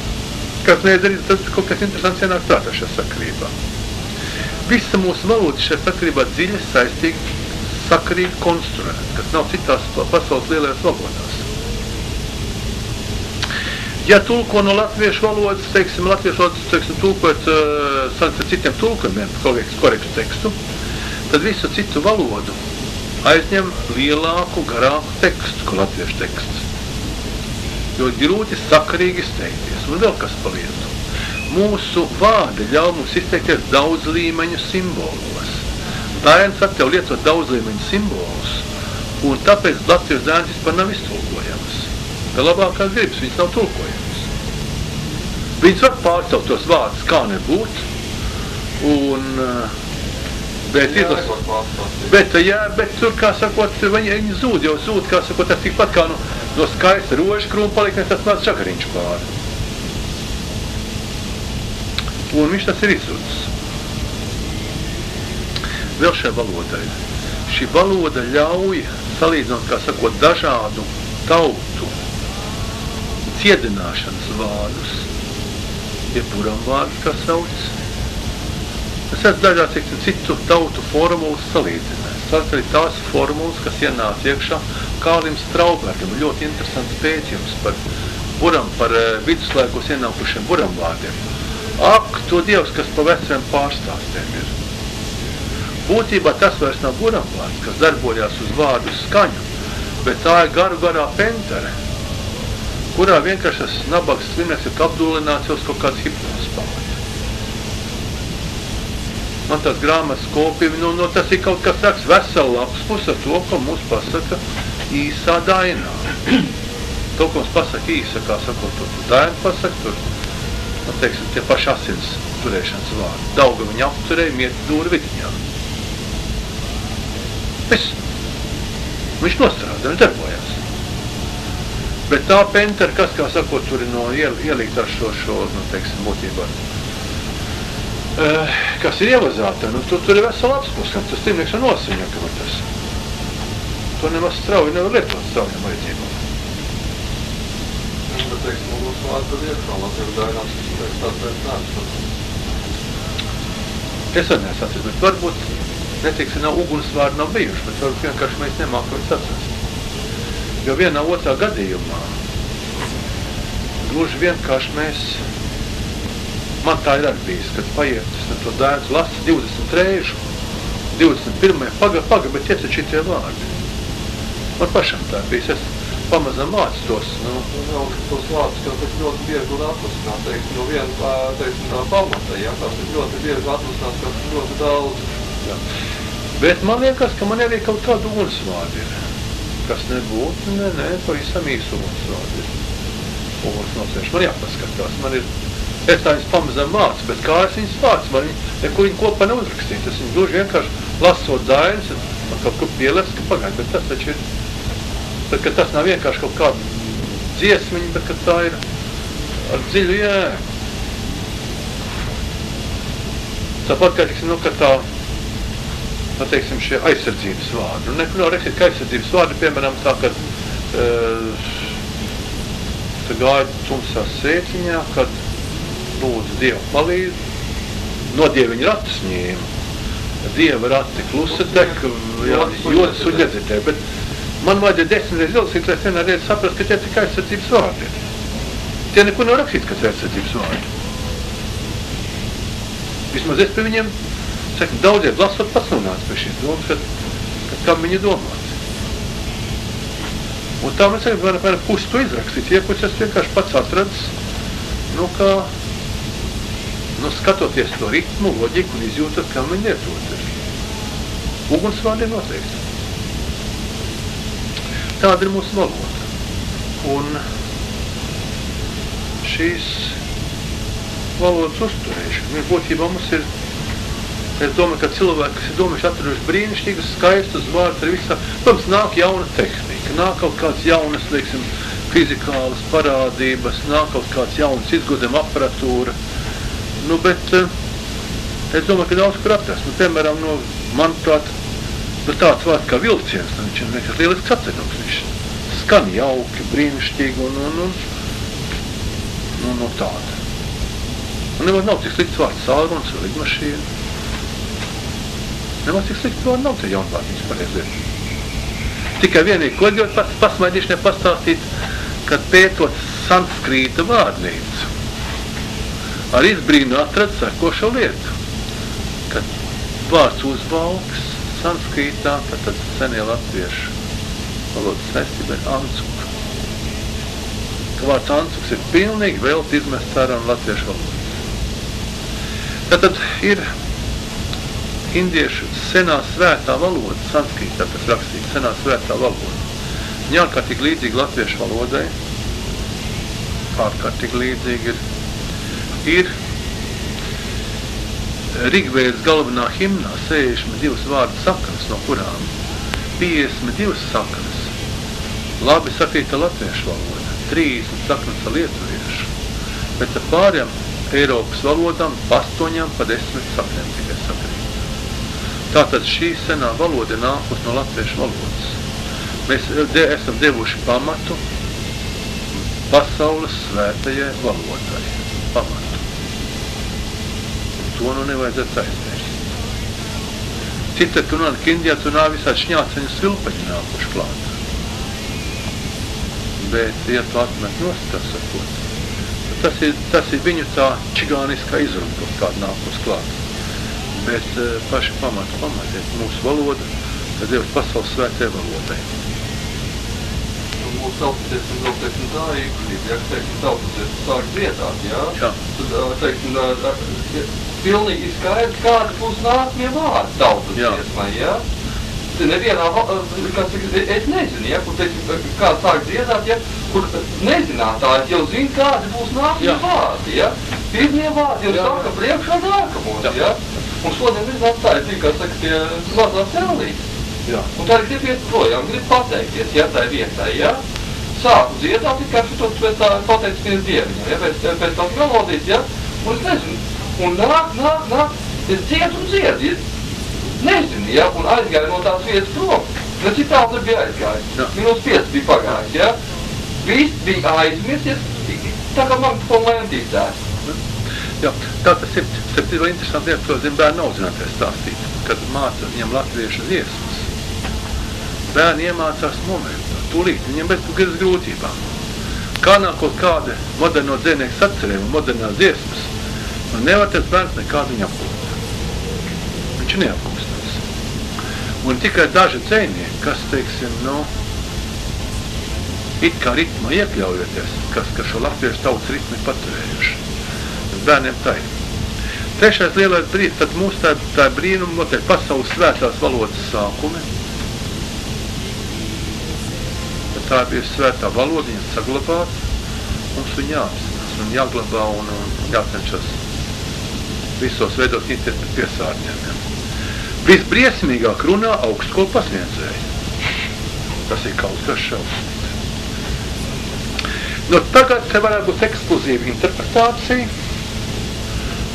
Kas neizdarīt, tad kaut kas interesants ienāk prātā šajā sakarībā. Visa mūsu valoda šajā sakarībā dziļi saistīgi sakarīgi konstruēta, kas nav citās pasaules lielajās valodās. Ja tulko no latviešu valodas, latviešu valodas, tulkojot citiem tulkojumiem, korektu tekstu, tad visu citu valodu aizņem lielāku, garāku tekstu, ko latviešu teksts. Jo grūti sakarīgi izteikties. Un vēl kas pa lietu. Mūsu vārdi ļauj mums izteikties daudz līmeņu simbolos. Dainis saka, tev lietot daudz līmeņu simbolus, un tāpēc latviešu dainis vispār nav iztulkojams. Tā labākās gribas, viņas nav tulkojams. Viņas var pārcelt tos vārdus kā nebūt, un bet tur, kā sakot, viņi zūd, jau zūd, kā sakot, tas tikpat kā no skaista roža krūma paliknes tas māc čakariņš pāri. Un viņš tas ir izzudis. Vēl šai valodai. Šī valoda ļauj salīdzinot, kā sakot, dažādu tautu dziedināšanas vārdus, jebkuram vārdus, kā sauc. Es esmu dažāds citu tautu formulas salīdzinājis. Tas arī tās formulas, kas ienāca iekšā Kālim Straubergam. Ļoti interesants pētījums par viduslaikos ienākušiem buram vārdiem. Ak, to Dievs, kas pa veciem pārstāstiem ir. Būtībā tas vairs nav buram vārds, kas darbojās uz vārdu skaņu, bet tā ir garā pentere, kurā vienkārši tas nabags slimnieks ir apdulināts uz kaut kāds hipnozes pamats. Man tās grāmatas kopija, tas ir kaut kas raks vesela lapas puse ar to, ko mums pasaka īsā dainā. To, ko mums pasaka īsa, kā sakot, to daina pasaka, tur, teiksim, tie paši asins turēšanas vārdi. Dauga viņa apturēja, mieta dūri vidiņā. Viņš nostrādā, viņš darbojās. Bet tā pentera, kas, kā sakot, tur ir no ielikt ar šo, teiksim, būtībā, kas ir ievazāta, tur ir vesela apspus, kam tas timnieks var nosiņā, kam ir tas. To nemaz strauji nevar lietot straujām vajadzībām. Bet, teiksim, mūsu vārds ir iekšā, Latvijas dainās, tāds pēc nāks. Es arī nesācies, bet varbūt, neteiksim, nav ugunsvārdi nav bijuši, bet varbūt vienkārši mēs nemākam viņus atrast. Jo vienā otrā gadījumā, gluži vienkārši mēs, man tā ir arī bijis, kad paiet, es to dainu lasu 20 reižu, 21. paga, bet iet šitie vārdi. Man pašam tā bijis, es pamazam mācu tos. Tos vārdus, kas ir ļoti bieži un atlasināt, teiksim, no viena, teiksim, pamata, ja, kas ir ļoti bieži atlasināt, kas ir ļoti daudz. Jā. Bet man liekas, ka man arī kaut kādu ugunsvārdi ir, kas nebūtu, pavisam īsu ugunsvārdi ir. Ugunsnosēšu, man jāpaskatās, man ir, es tā viņas pamazam mācu, bet kā es viņas vārds, man neko viņi kopā neuzrakstīt, es viņu gluži vienkārši lasot dainas, man kaut kur pielēs, ka pagaid, bet tas taču ir, tad, ka tas nav vienkārši kaut kāda dziesmiņa, bet ka tā ir ar dziļu jēgu. Tāpat, kā, teiksim, ka tā, teiksim, šie aizsardzības vārdi. Un nekur nav rakstīt, ka aizsardzības vārdi, piemēram, tā, kad tā gāja tumsā sētiņā, kad lūdzu Dievu palīdzi, no Dieviņa ratus ņēma. Dieva rati klusa tek, jodas un ģedzetē, bet man vajadzēja 10 reizes ilgsīt, lai es vienā reizi saprast, ka tie tikai aizsardzības vārdi ir. Tie neko nav rakstīts, ka svētceļības vārdi. Vismaz es pie viņiem, saku, daudziem lasot pats nonāca pie šīs domas, kad kam viņi domāts. Un tā mēs varam pusi to izrakstīt, iepusi es vienkārši pats atradis, skatoties to ritmu, loģiku un izjūtat, kam viņi lietot ir. Ugunsvārdi ir noteikti. Tāda ir mūsu valoda. Un šīs valodas uzturēšana. Būtībā mums ir, es domāju, ka cilvēki, kas ir domājuši atraduši brīnišķīgus, skaistus vārdus ar visā, protams, nāk jauna tehnika, nāk kaut kāds jaunas, lieksim, fizikālas parādības, nāk kaut kāds jauns izgudama aparatūra. Bet es domāju, ka daudz kur atrast. Piemēram, manuprāt, tāds vārds kā vilciens, viņš ir vienkārši lielisks atceļums. Viņš skan jauki, brīnišķīgi un tāda. Un nemaz nav tik slikts vārds sāruns vai lidmašīna. Nemaz tik slikts vārds nav tie jaunvārdiņas pareizi. Tikai vienīgi, ko ļoti pasmaidīšanai pastāstīt, kad pētot sanskrīta vārdnīcu, ar izbrīnu atrad sekošo lietu, kad vārds uzvalks sanskrītā, tad senie latviešu valodas saistība ir ancuka. Ka vārds ancuks ir pilnīgi velti izmests ārā no latviešu valodas. Tātad ir indiešu senā svētā valoda, sanskrītā, kas rakstīts, senā svētā valoda. Viņa ārkārtīgi līdzīga latviešu valodai, ārkārtīgi līdzīgi ir Rigvēdas galvenā himnā 62 vārdu sakras, no kurām 52 sakras labi sakrīt ar latviešu valodu, 30 sakras ar lietuviešu, bet ar pāriem Eiropas valodām pa 8, pa 10 sakriem tikai sakrīt. Tātad šī senā valoda ir nākus no latviešu valodas. Mēs esam devuši pamatu pasaules svētajai valodai. Pamatu. To nevajadzētu aizmirst. Cita, ka Indijā tur nav visādi šņāceņu svilpaņi nākuši klāt. Bet, ja tu atmet nostās, tas ir viņu tā čigāniskā izruna, kaut kāda nākuši klāt. Bet paši pamatiet mūsu valodu, tad Dievs pasaules svētajai valodai. Mūsu tautas ir tā īpašība, ja, teiksim, tautas ir sāk dziedāt, jā? Tad, teiksim, pilnīgi skaidrs, kāda būs nākamie vārdi tautas dziesmai, jā? Nevienā, es nezinu, ja, kur, teiksim, kā sāk dziedāt, ja, kur nezinātājs jau zina, kādi būs nākamie vārdi, ja? Pirmie vārdi jau sāka priekšā nākamos, ja? Un šodien viss atstāja tikai, saka, tie mazās cēlītes. Un tā grib iet projām, grib pateikties, ja, tai vietai, ja? Sāku dziedāt, tikai šitos pēc tā pateicamies Dieviņam, ja, pēc tās melodijas, ja? Un es nezinu, un nāk, es dziedu un dziedu, nezinu, ja, un aizgāju no tās vietas prom. Ne cik tāls bija aizgājis, minūtes 5 bija pagājis, ja. Viss bija aizmirsies, tā kā man to lēntītās. Jā, tā tas ir, vēl interesanti lieta, ko zin bērni audzināties stāstīt, kad māca viņam latviešu dziesmas. Bērni iemācās momentā, tūlīt, viņam bez grūtībām. Kā nāk kaut kāda moderno dzēnieku sacerējumu, modernās dziesmas, un nevar tas bērns nekādu viņu apgūt. Viņš ir neapgūstams. Un tikai daži dzēnieki, kas, teiksim, it kā ritmā iekļaujoties, kas šo latviešu tautas ritmu ir paturējuši. Bērniem tā ir. Trešais lielais brīdis, tad mūs tā brīnuma notiek pasaules svētās valodas sākumi. Tad tā bija svētā valoda, viņas saglabāt, mums viņu jāapzinās un jāglabā un jācenšas visos veidos ņemties pret piesārņojumiem. Visbriesmīgāk runā augstskolu pasniedzēji. Tas ir kaut kas šausmīgs. Tagad te varētu būt ekskluzīva interpretācija.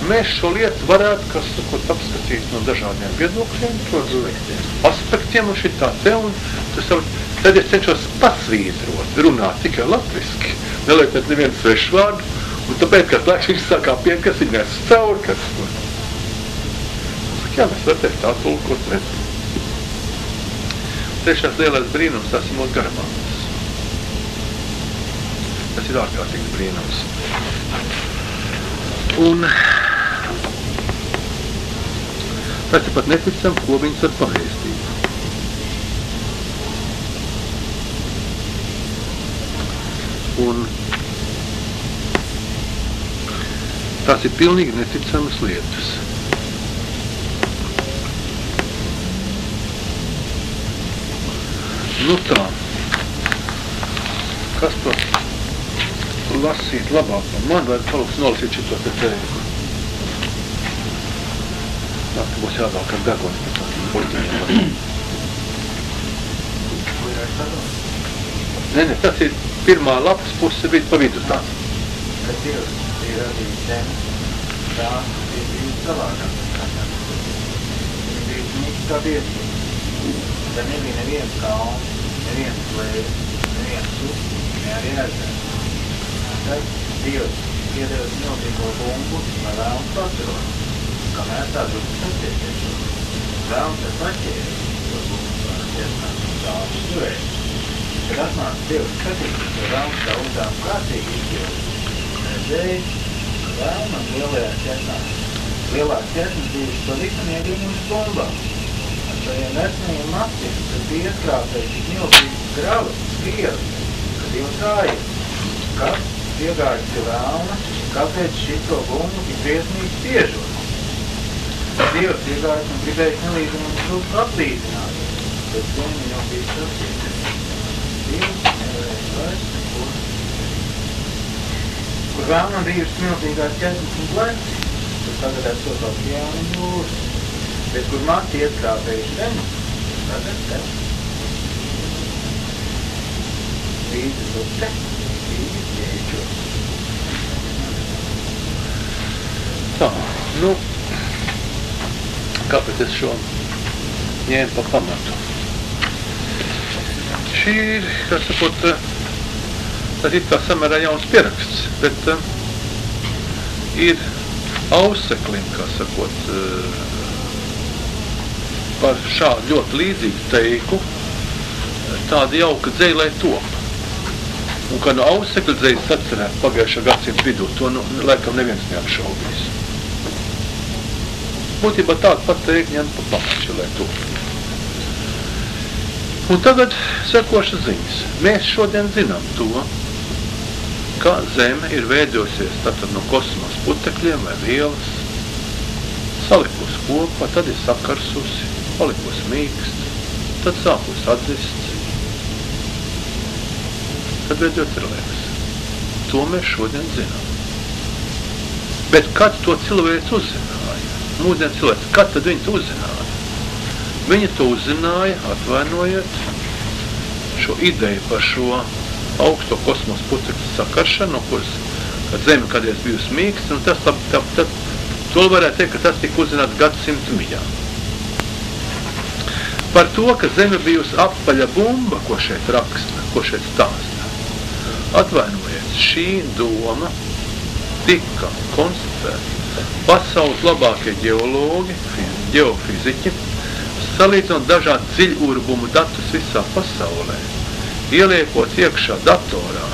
Mēs šo lietu varētu, kas sakot, apskatīt no dažādiem viedokļiem, aspektiem un šitā te, un tad es cenšos pasvītrot, runāt tikai latviski, nelietot nevienu svešu vārdu, un tāpēc, kad laiks viņš sākā kas viņi nes cauri, kas to. Saka, jā, mēs varam teikt tā tulkot, redz. Trešās lielais brīnums, tas ir mūsu garamānas. Tas ir ārkārtīgs brīnums. Un tas ir pat neticam, ko viņas var pavēstīt. Un tās ir pilnīgi neticamas lietas. Nu tā, kas to lasīt labāk? Man vajag palūks nolasīt šito te teiku. Tā būs jāvāk ar degoni pēc tādiem puļķiņiem. Nē, tas ir pirmā lapas puse pa vidu tā. Kad Dievs ir radījis zemi, tā ir bijis savādāk. Ir bijis mīgs kā biesība. Tad nebija neviens kalns, neviens slēdz, neviens ups, ne arī ezers. Tad Dievs iedevis milzīgo bumbu, lai vēlns paturot, kamēr tā drupas attiekties. Vēlns ir paķēris, to bumbu var iesnāt un tādu turēt. Kad atnāca Dievs skatīties, jo vēlns tā uzdām kārtīgi izpildīt, redzēja, ka vēlnam lielās ķesnes bija pavisam iegrīmuši bumbām. Ar šajiem nesnajiem matiem, kad bija ieskrāpējuši tik milzīgas gravas, krievi, kad Dievs kāja. Kas piegājis pie vēlna, kāpēc šito bumbu tik briesmīgi spiežot? Dievs piegājis un gribējis nelīdzumu un drusku aplīdzināt, bet bumbu jau bija sasieties. Dievs nevarēja vairs nekur. Kur vēlnam bijušas milzīgās ķesnes un pleci, tad tagad esot okeāna un jūras. Bet kur mati ieskrāpējuši zemes, tagad te. Vīzes upe, vīzes ģēčos. Tā, nu, kāpēc es šo ņēmu pa pamatu? Šī ir, kā sakot, tas ir kā samērā jauns pieraksts, bet ir auseklim, kā sakot, par šādu ļoti līdzīgu teiku tāda jauka dzeilē top. Un kā no ausekļa dzejas atcerēt pagājušā gadsimta vidū, to laikam neviens neapšaubīs. Būtībā tāda pat teika ņem pa pamatu, lai top. Un tagad sekošas ziņas. Mēs šodien zinām to, ka Zeme ir veidosies tātad no kosmosa putekļiem vai vielas, salikusi kopā, tad ir sakarsusi, palikusi mīkst, tad sākus atzist, tad veidot relēvas. To mēs šodien zinām. Bet kad to cilvēks uzzināja? Mūsdien cilvēks, kad tad viņi to uzzināja? Viņi to uzzināja, atvainojiet, šo ideju par šo augsto kosmosa putekļu sakaršanu, no kuras, kad Zeme kādreiz bijusi mīksta, un tas tad to varētu teikt, ka tas tika uzzināts gadsimtu mijām. Par to, ka Zeme bijusi apaļa bumba, ko šeit raksta, ko šeit stāsta. Atvainojiet, šī doma tika konstatēta. Pasaules labākie ģeologi, ģeofiziķi, salīdzinot dažādu dziļurbumu datus visā pasaulē, ieliekot iekšā datorā,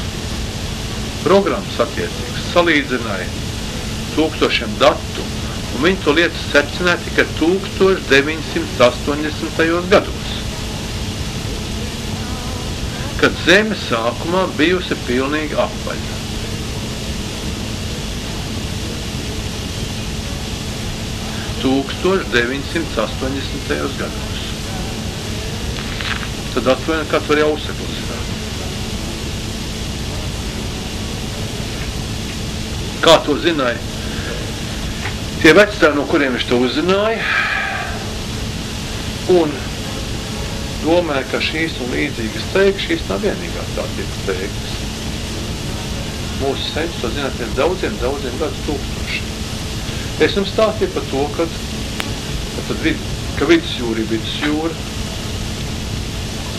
programmas attiecīgas salīdzināja tūkstošiem datu, un viņi to lietu secināja tikai 1980. gados, kad Zeme sākumā bijusi pilnīgi apaļa. gados. Tad atvaino, kāds var jau uzseklināt. Kā to zināja? Tie vecstāvi, no kuriem viņš to uzzināja, un domāja, ka šīs un līdzīgas teikas, šīs nav vienīgās tādas teikas. Mūsu seņus to zināt pēc daudziem gadus tūkstošiem. Es jums stāstīju par to, ka vidusjūra ir vidusjūra.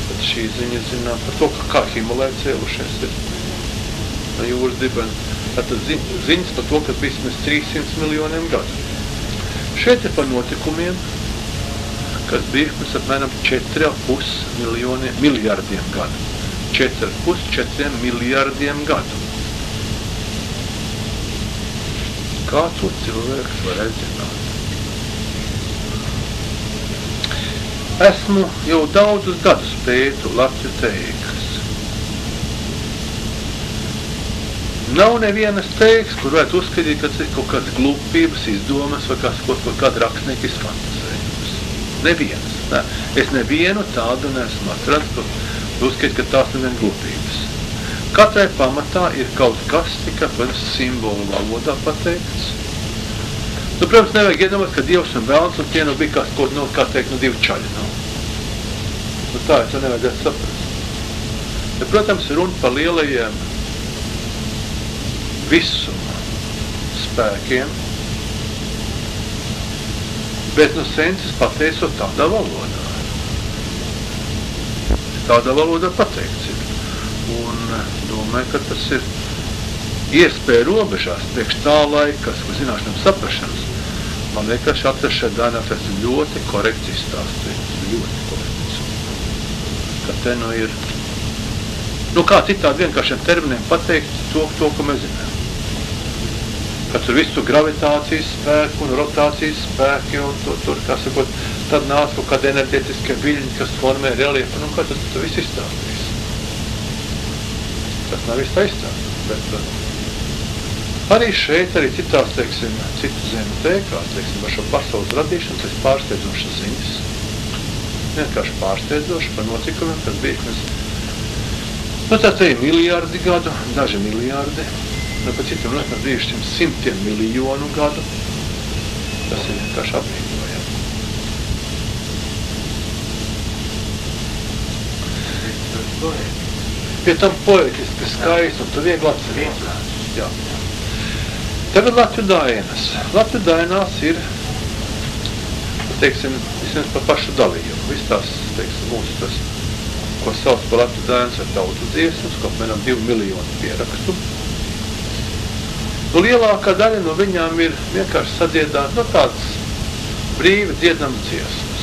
Tad šī ziņa zinām par to, kā Himalaya cēlušies ir no jūras dibena. Tātad ziņas par to, ka vismaz 300 miljoniem gadu. Šeit ir par notikumiem, kas bija pirms apmēram 4,5 miljardiem gadu. 4,5–4 miljardiem gadu. Kā to cilvēks var zināt? Esmu jau daudzus gadus pētu Latviju teikas. Nav nevienas teiks, kur varētu uzskatīt, ka tas ir kaut kādas glupības, izdomas vai kaut kāda rakstnieka izfantasējums. Nevienas. Ne. Es nevienu tādu neesmu atradis, ka uzskatīt, ka tās nevien glupības. Katrai pamatā ir kaut kas tikai simbolu valodā pateikts. Nu, protams, nevajag iedomāt, ka Dievs un Velns un tie bija kaut kā teikt, divi čaļi. Nu, tā es to nevajadzētu saprast. Ja, protams, runa par lielajiem visuma spēkiem, bet no senses pateicot tādā valodā. Tādā valodā pateikts ir. Un domāju, ka tas ir iespēja robežās priekš tā laika, kas zināšanām saprašanas. Man vienkārši atrast šeit dainās, tas ir ļoti korekts izstāstīts. Ļoti korekts. Ka te nu ir, kā citādi vienkāršiem terminiem pateikt to, ko mēs zinām. Ka tur visu gravitācijas spēku un rotācijas spēki un tur, kā sakot, tad nāc kaut kāda enerģētiska viļņa, kas formē reliefu, kā tas viss izstāstīs. Tas nav viss aizstāstīt, bet arī šeit, arī citās, teiksim, citu zemi tēkās, teiksim, ar šo pasaules radīšanu, tas pārsteidzošas ziņas. Vienkārši pārsteidzoši par notikumiem, kas bija, tā te ir miljardi gadu, daži miljardi, par citiem mēs brīžiem simtiem miljonu gadu. Tas ir vienkārši apbrīnojami. Pie tam poetiski skaisti un tu viegli atcerēties. Jā. Tagad Latviju dainas. Latviju dainās ir, teiksim, vismaz par pašu dalījumu. Viss tās, teiksim, mūsu tas, ko sauc par Latviju dainas ar tautu dziesmas, kaut mēram 2 miljonu pierakstu. Lielākā daļa no viņām ir vienkārši sadziedāt tādas brīvi dziedama dziesmas.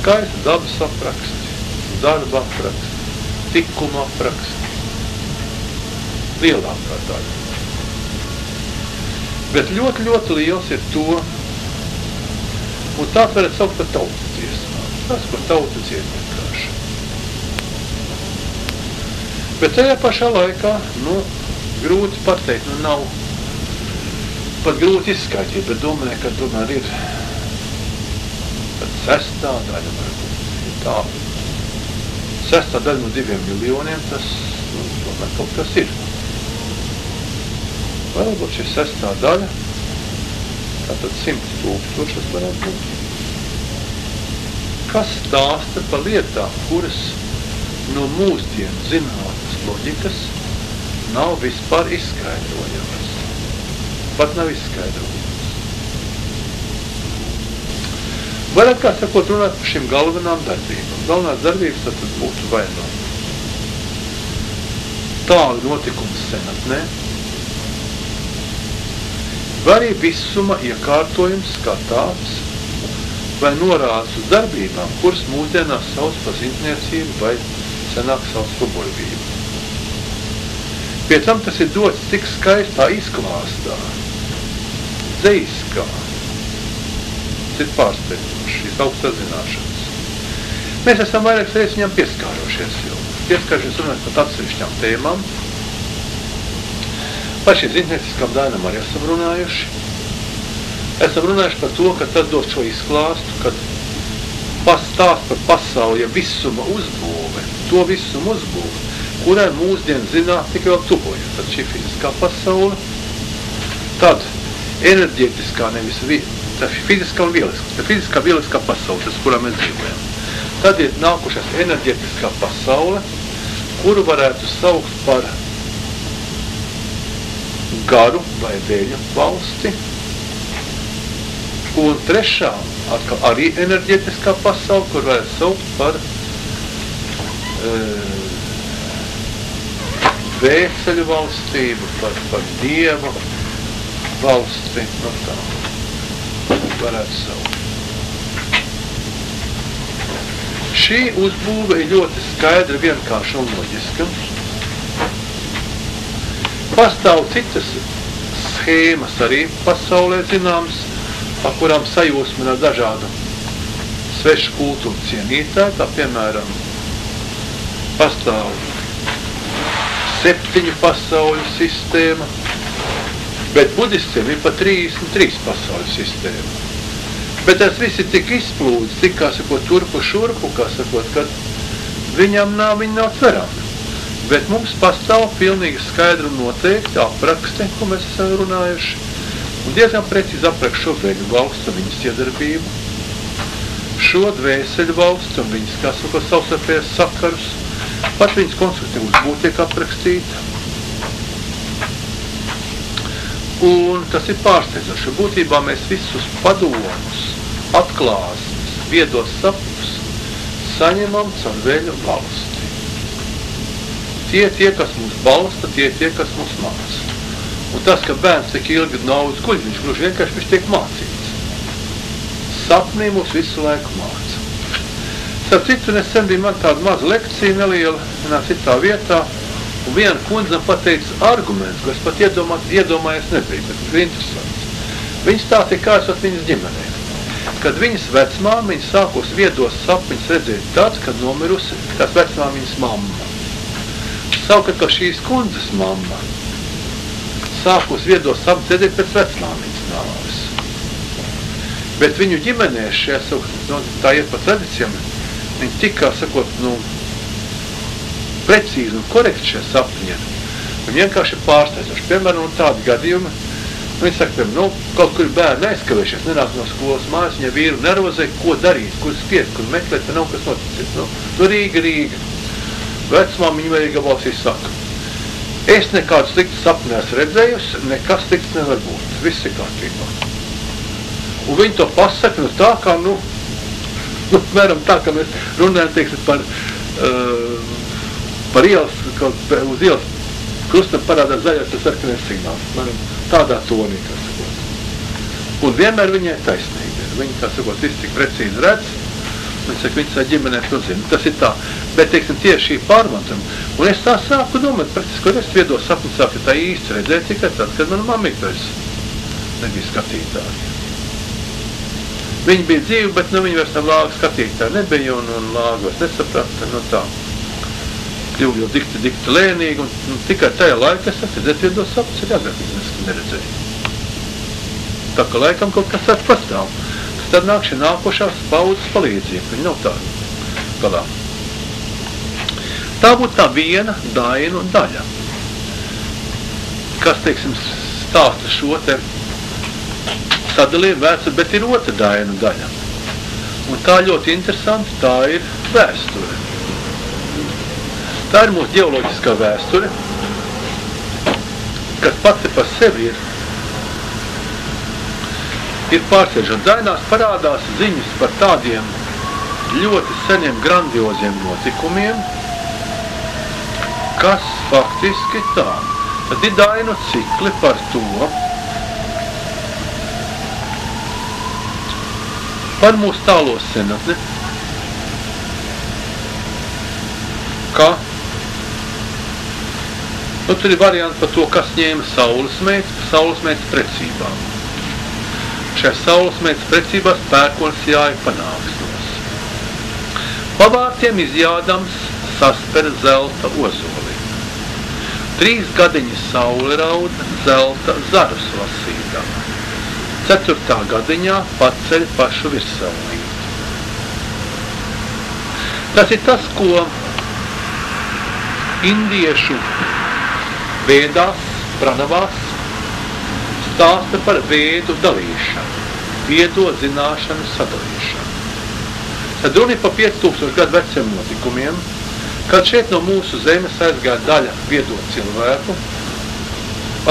Skaisti dabas apraksti, darba apraksti, tikuma apraksti. Lielākā daļa. Bet ļoti, ļoti liels ir to, un tās varētu saukt par tautu dziesmām. Tas, ko tautu dzied vienkārši. Bet tajā pašā laikā, grūti pateikt, nav pat grūti izskaitīt, bet domāju, ka tomēr ir pat 6. daļa, varbūt tā. 6. daļa no 2 miljoniem, tas, tomēr kaut kas ir. Varbūt šī 6. daļa, tātad 100 000 varētu būt. Kas stāsta par lietām, kuras no mūsdienu zinātnes loģikas nav vispār izskaidrojamas. Pat nav izskaidrojamas. Vairāk kā sakot runāt par šīm galvenām darbībām. Galvenās darbības tad būtu vai no tālu notikums senatnē, vai arī visuma iekārtojums kā tāds, vai norādes uz darbībām, kuras mūsdienās sauc par zintniecību vai senāk sauc par burvību. Pie tam tas ir dots tik skaistā izklāstā, dzejiskā, tas ir pārsteidzoši, šīs augstās zināšanas. Mēs esam vairākas reizes viņam pieskārošies jau. Pieskārošies runāt par atsevišķām tēmām. Par šī zintnieciskām dainām arī esam runājuši. Esam runājuši par to, ka tad dot šo izklāstu, kad pastāst par pasauli, ja visuma uzbūve, to visuma uzbūve, kurai mūsdien zināt tikai vēl tuvojas. Tad šī fiziskā pasaule, tad enerģētiskā, nevis fiziskā un bieliskā. Tā fiziskā bieliskā pasaule, tas, kurā mēs dzīvojam. Tad ir nākušās enerģētiskā pasaule, kuru varētu saukt par garu vai vēļu valsti. Un trešā, atkal arī enerģētiskā pasaule, kur varētu saukt par dvēseļu valstību, par dieva valsti, no tā varētu saukt. Šī uzbūve ir ļoti skaidra, vienkārša un loģiska. Pastāv citas schēmas arī pasaulē zināmas, pa kurām sajūsmina dažādu svešu kultūru cienītāji, kā piemēram pastāv 7 pasauļu sistēma, bet budistiem ir pa 33 pasauļu sistēma. Bet tas viss ir tik izplūdis, tik, kā sakot, turpu šurpu, kā sakot, kad viņi nav tverami. Bet mums pastāv pilnīgi skaidri un noteikti apraksti, ko mēs esam runājuši, un diezgan precīzi aprakst šo veļu valstu un viņas iedarbību, šo dvēseļu valstu un viņas, kā sakot, savstarpējos sakarus, pat viņas konstruktīvus būtu tiek aprakstīta. Un tas ir pārsteidzoši. Būtībā mēs visus padomus, atklāsmes, viedos sapus saņemam caur veļu valsti. Tie, kas mūs balsta, tie, kas mūs māca. Un tas, ka bērns tik ilgi nav uz guļ, viņš gluži vienkārši viņš tiek mācīts. Sapnī mūs visu laiku māca. Starp citu, nesen bija man tāda maza lekcija neliela, vienā citā vietā, un viena kundzam pateica arguments, ko es pat iedomājies nebija, bet tas bija interesants. Viņa stāstīja, kā esot viņas ģimenē. Kad viņas vecmāmiņa sākos viedos sapņus redzēt tāds, kad nomirusi tās vecmāmiņas mamma. Savukārt, ka šīs kundzes mamma sākos viedos sapņus redzēt pēc vecmāmiņas nāves. Bet viņu ģimenē šajā, tā iet pa tradicijām, viņi tikā, sakot, precīzi un korekti šie sapņi ir. Viņi vienkārši pārsteidzoši. Piemēram, tādi gadījumi, viņi saka, piemēram, kaut kur bērni aizkavējušies, nenāk no skolas mājas, viņa vīru nervozē, ko darīt, kur spiest, kur meklēt, nav kas noticis. Rīga. Vecmāmiņa vērīga balsī saka, es nekādu sliktu sapni esmu redzējusi, nekas slikts nevar būt, viss ir kārtībā. Un viņi to pasaka, tā kā, mēram tā, kā mēs runājam, teiksim, par ielas, uz ielas krustam parādās zaļais un sarkanais signāls, mēram, tādā tonī, kā sakot. Un vienmēr viņai taisnīgi ir, viņi, kā sakot, viss tik precīzi redz, viņi saka, viņi savā ģimenē to zina, tas ir tā. Bet, teiksim, tieši šī pārmantuma. Un es tā sāku domāt, praktiski, ko es viedos sapni sāku tā īsti redzēt tikai tad, kad mana mamīka vairs nebija skatītāji. Viņi bija dzīvi, bet viņi vairs nav lāga skatītāji nebija un lāga vairs nesaprata, tā. Kļuva jau dikti lēnīgi, un tikai tajā laikā es saku, redzēt viedos sapnis ir jāgrāk, es neredzēju. Tā kā laikam kaut kas tāds pastāv. Tad nāk šī nākošās paudzes palīdzība, viņi nav tāda galā. Tā būtu tā viena dainu daļa, kas, teiksim, stāsta šo te sadalījumu vēsturi, bet ir otra dainu daļa. Un tā ļoti interesanti, tā ir vēsture. Tā ir mūsu ģeoloģiskā vēsture, kas pati par sevi ir pārsteidžot. Dainās parādās ziņas par tādiem ļoti seniem grandioziem notikumiem, kas faktiski tā. Tad ir dainu cikli par to, par mūsu tālo senatni, ka tur ir varianti par to, kas ņēma saules meitas precībām. Šajā saules meitas precībās pērkonis jāja panāksnos. Pavārtiem izjādams sasper zelta ozoli. 3 gadiņi saule raud zelta zarus lasīdama. 4. gadiņā paceļ pašu virsaulīti. Tas ir tas, ko indiešu vēdās, pranavās, stāsta par vēdu dalīšanu, viedo zināšanu sadalīšanu. Tad runa ir pa 5000 gadu veciem notikumiem, kad šeit no mūsu zemes aizgāja daļa viedo cilvēku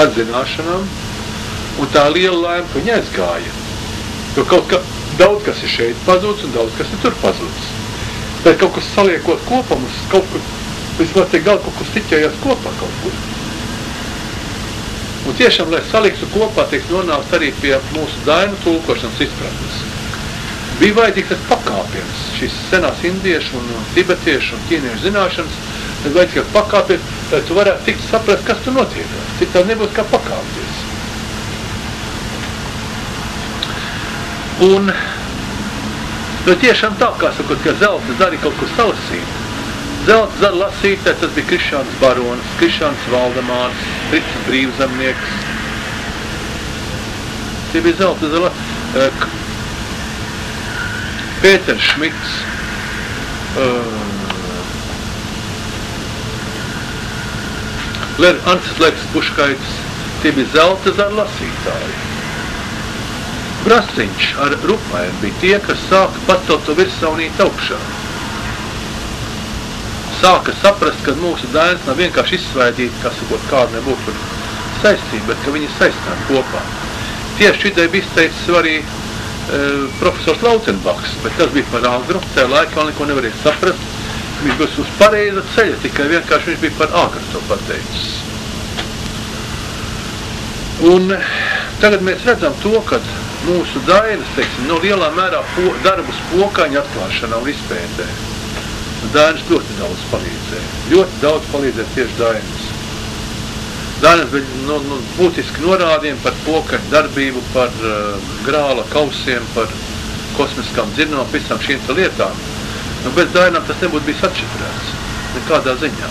ar zināšanām, un tā liela laime, ka viņi aizgāja. Jo daudz kas ir šeit pazūds un daudz kas ir tur pazūds. Bet kaut kas saliekot kopā, mums kaut kur, vismaz te gal kaut kas tiķējās kopā kaut kur. Un tiešām, lai saliktu kopā, tiek nonākt arī pie mūsu dainu tulkošanas izpratnes. bija vajadzīgs tas pakāpiens, šīs senās indiešu un tibetiešu un ķīniešu zināšanas, tad vajadzīgs pakāpiens, lai tu varētu tikt saprast, kas tu notiekās. Citādi nebūs kā pakāpties. Un tiešām tā, kā sakot, ka zelta zari kaut ko salasīt. Zelta zara lasītāji, tas bija Krišāns Baronis, Krišāns Valdemārs, Fricis Brīvzemnieks. Tie bija zelta zara Pēters Šmits, Ancis Leks Puškaitis, tie bija zelta zara lasītāji. Brasiņš ar Rupaini bija tie, kas sāka pacelt to virsaunīt augšā. Sāka saprast, ka mūsu dainas nav vienkārši izsvaidīti, kā sakot, kāda nebūtu saistība, bet ka viņi saistām kopā. Tieši šitai bija izteicis arī profesors Lautenbachs, bet tas bija par agru, tajā laikā vēl neko nevarēja saprast. Viņš bija uz pareiza ceļa, tikai vienkārši viņš bija par agru to pateicis. Un tagad mēs redzam to, ka mūsu dainas, teiksim, no lielā mērā darbus pokaņa atklāšanā un izpētē. Dainas ļoti daudz palīdzēja. Ļoti daudz palīdzēja tieši dainas. Dainas bija būtiski norādījumi par pokaņu darbību, par grāla kausiem, par kosmiskām dzirnām, visām šīm lietām. Bez dainām tas nebūtu bijis atšifrēts. Nekādā ziņā.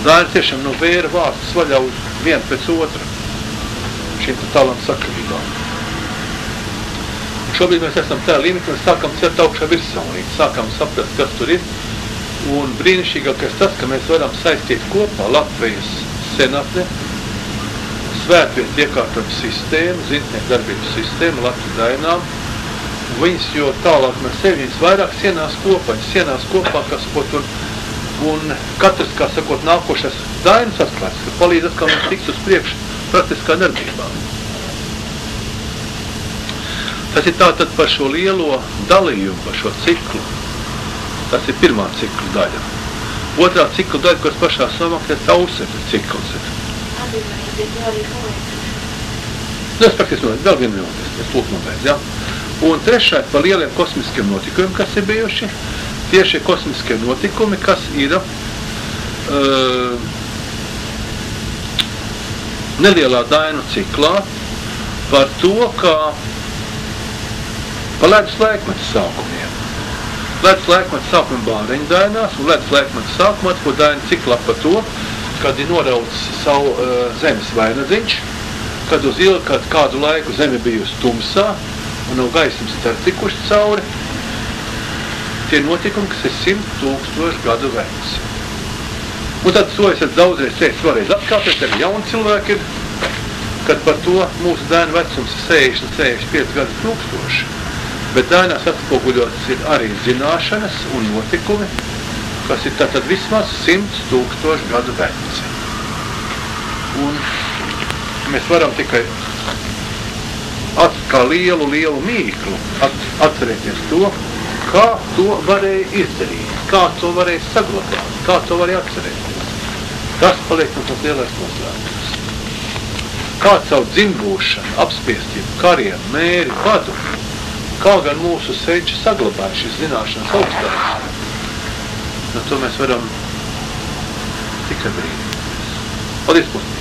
Dainas tiešām vēra vārsts vaļā uz vienu pēc otru. Šīm tālām sakarībām. Šobrīd mēs esam tajā līmenī, ka mēs sākam cert augšā virsaunīt, sākam saprast, kas tur ir. Un brīnišķīgākais tas, ka mēs varam saistīt kopā Latvijas senatni, svētvietu iekārtojumu sistēmu, zinātnieku darbības sistēmu, Latvijas dainām. Viņas, jo tālāk mēs sevi, viņas vairāk sienās kopā, kas ko tur. Un katrs, kā sakot, nākošais dainas atklāts, ka palīdz atkal mums tikt uz priekšu praktiskā darbībā. Tas ir tātad par šo lielo dalījumu, par šo ciklu. Tas ir pirmā cikla daļa. Otrā cikla daļa, kuras pašā samaktē, tausētas cikls ir. Es praktiski vēl vienu minūti, es lūk nobeidz, ja? Un trešais par lieliem kosmiskiem notikumiem, kas ir bijuši. Tieši kosmiskie notikumi, kas ir nelielā dainu ciklā par to, kā par ledus laikmetu sākumiem. Ledus laikmetu sākumiem bāreņu dainās, un ledus laikmetu sākumā, ko daina cikla par to, kad ir norauts savu zemes vainadziņš, kad uz ilgu, kad kādu laiku zeme bijusi tumsā, un nav gaismas tikuši cauri, tie notikumi, kas ir 100 000 gadu veci. Un tad to es daudzreiz teicu, vēlreiz atkāpēc, arī jauni cilvēki ir, kad par to mūsu dainu vecums ir 60, 65 gadu tūkstoši. Bet dainās atspoguļotas ir arī zināšanas un notikumi, kas ir tātad vismaz 100 000 gadu veci. Un mēs varam tikai kā lielu mīklu atcerēties to, kā to varēja izdarīt, kā to varēja saglabāt, kā to varēja atcerēties. Tas paliek mums tas lielais noslēpums. Kā caur dzimbūšanu, apspiestību, kariem, mēri, vadu, kā gan mūsu seģi saglabāja šīs zināšanas augstājas. No to mēs varam tikai brīnīties. Paldies!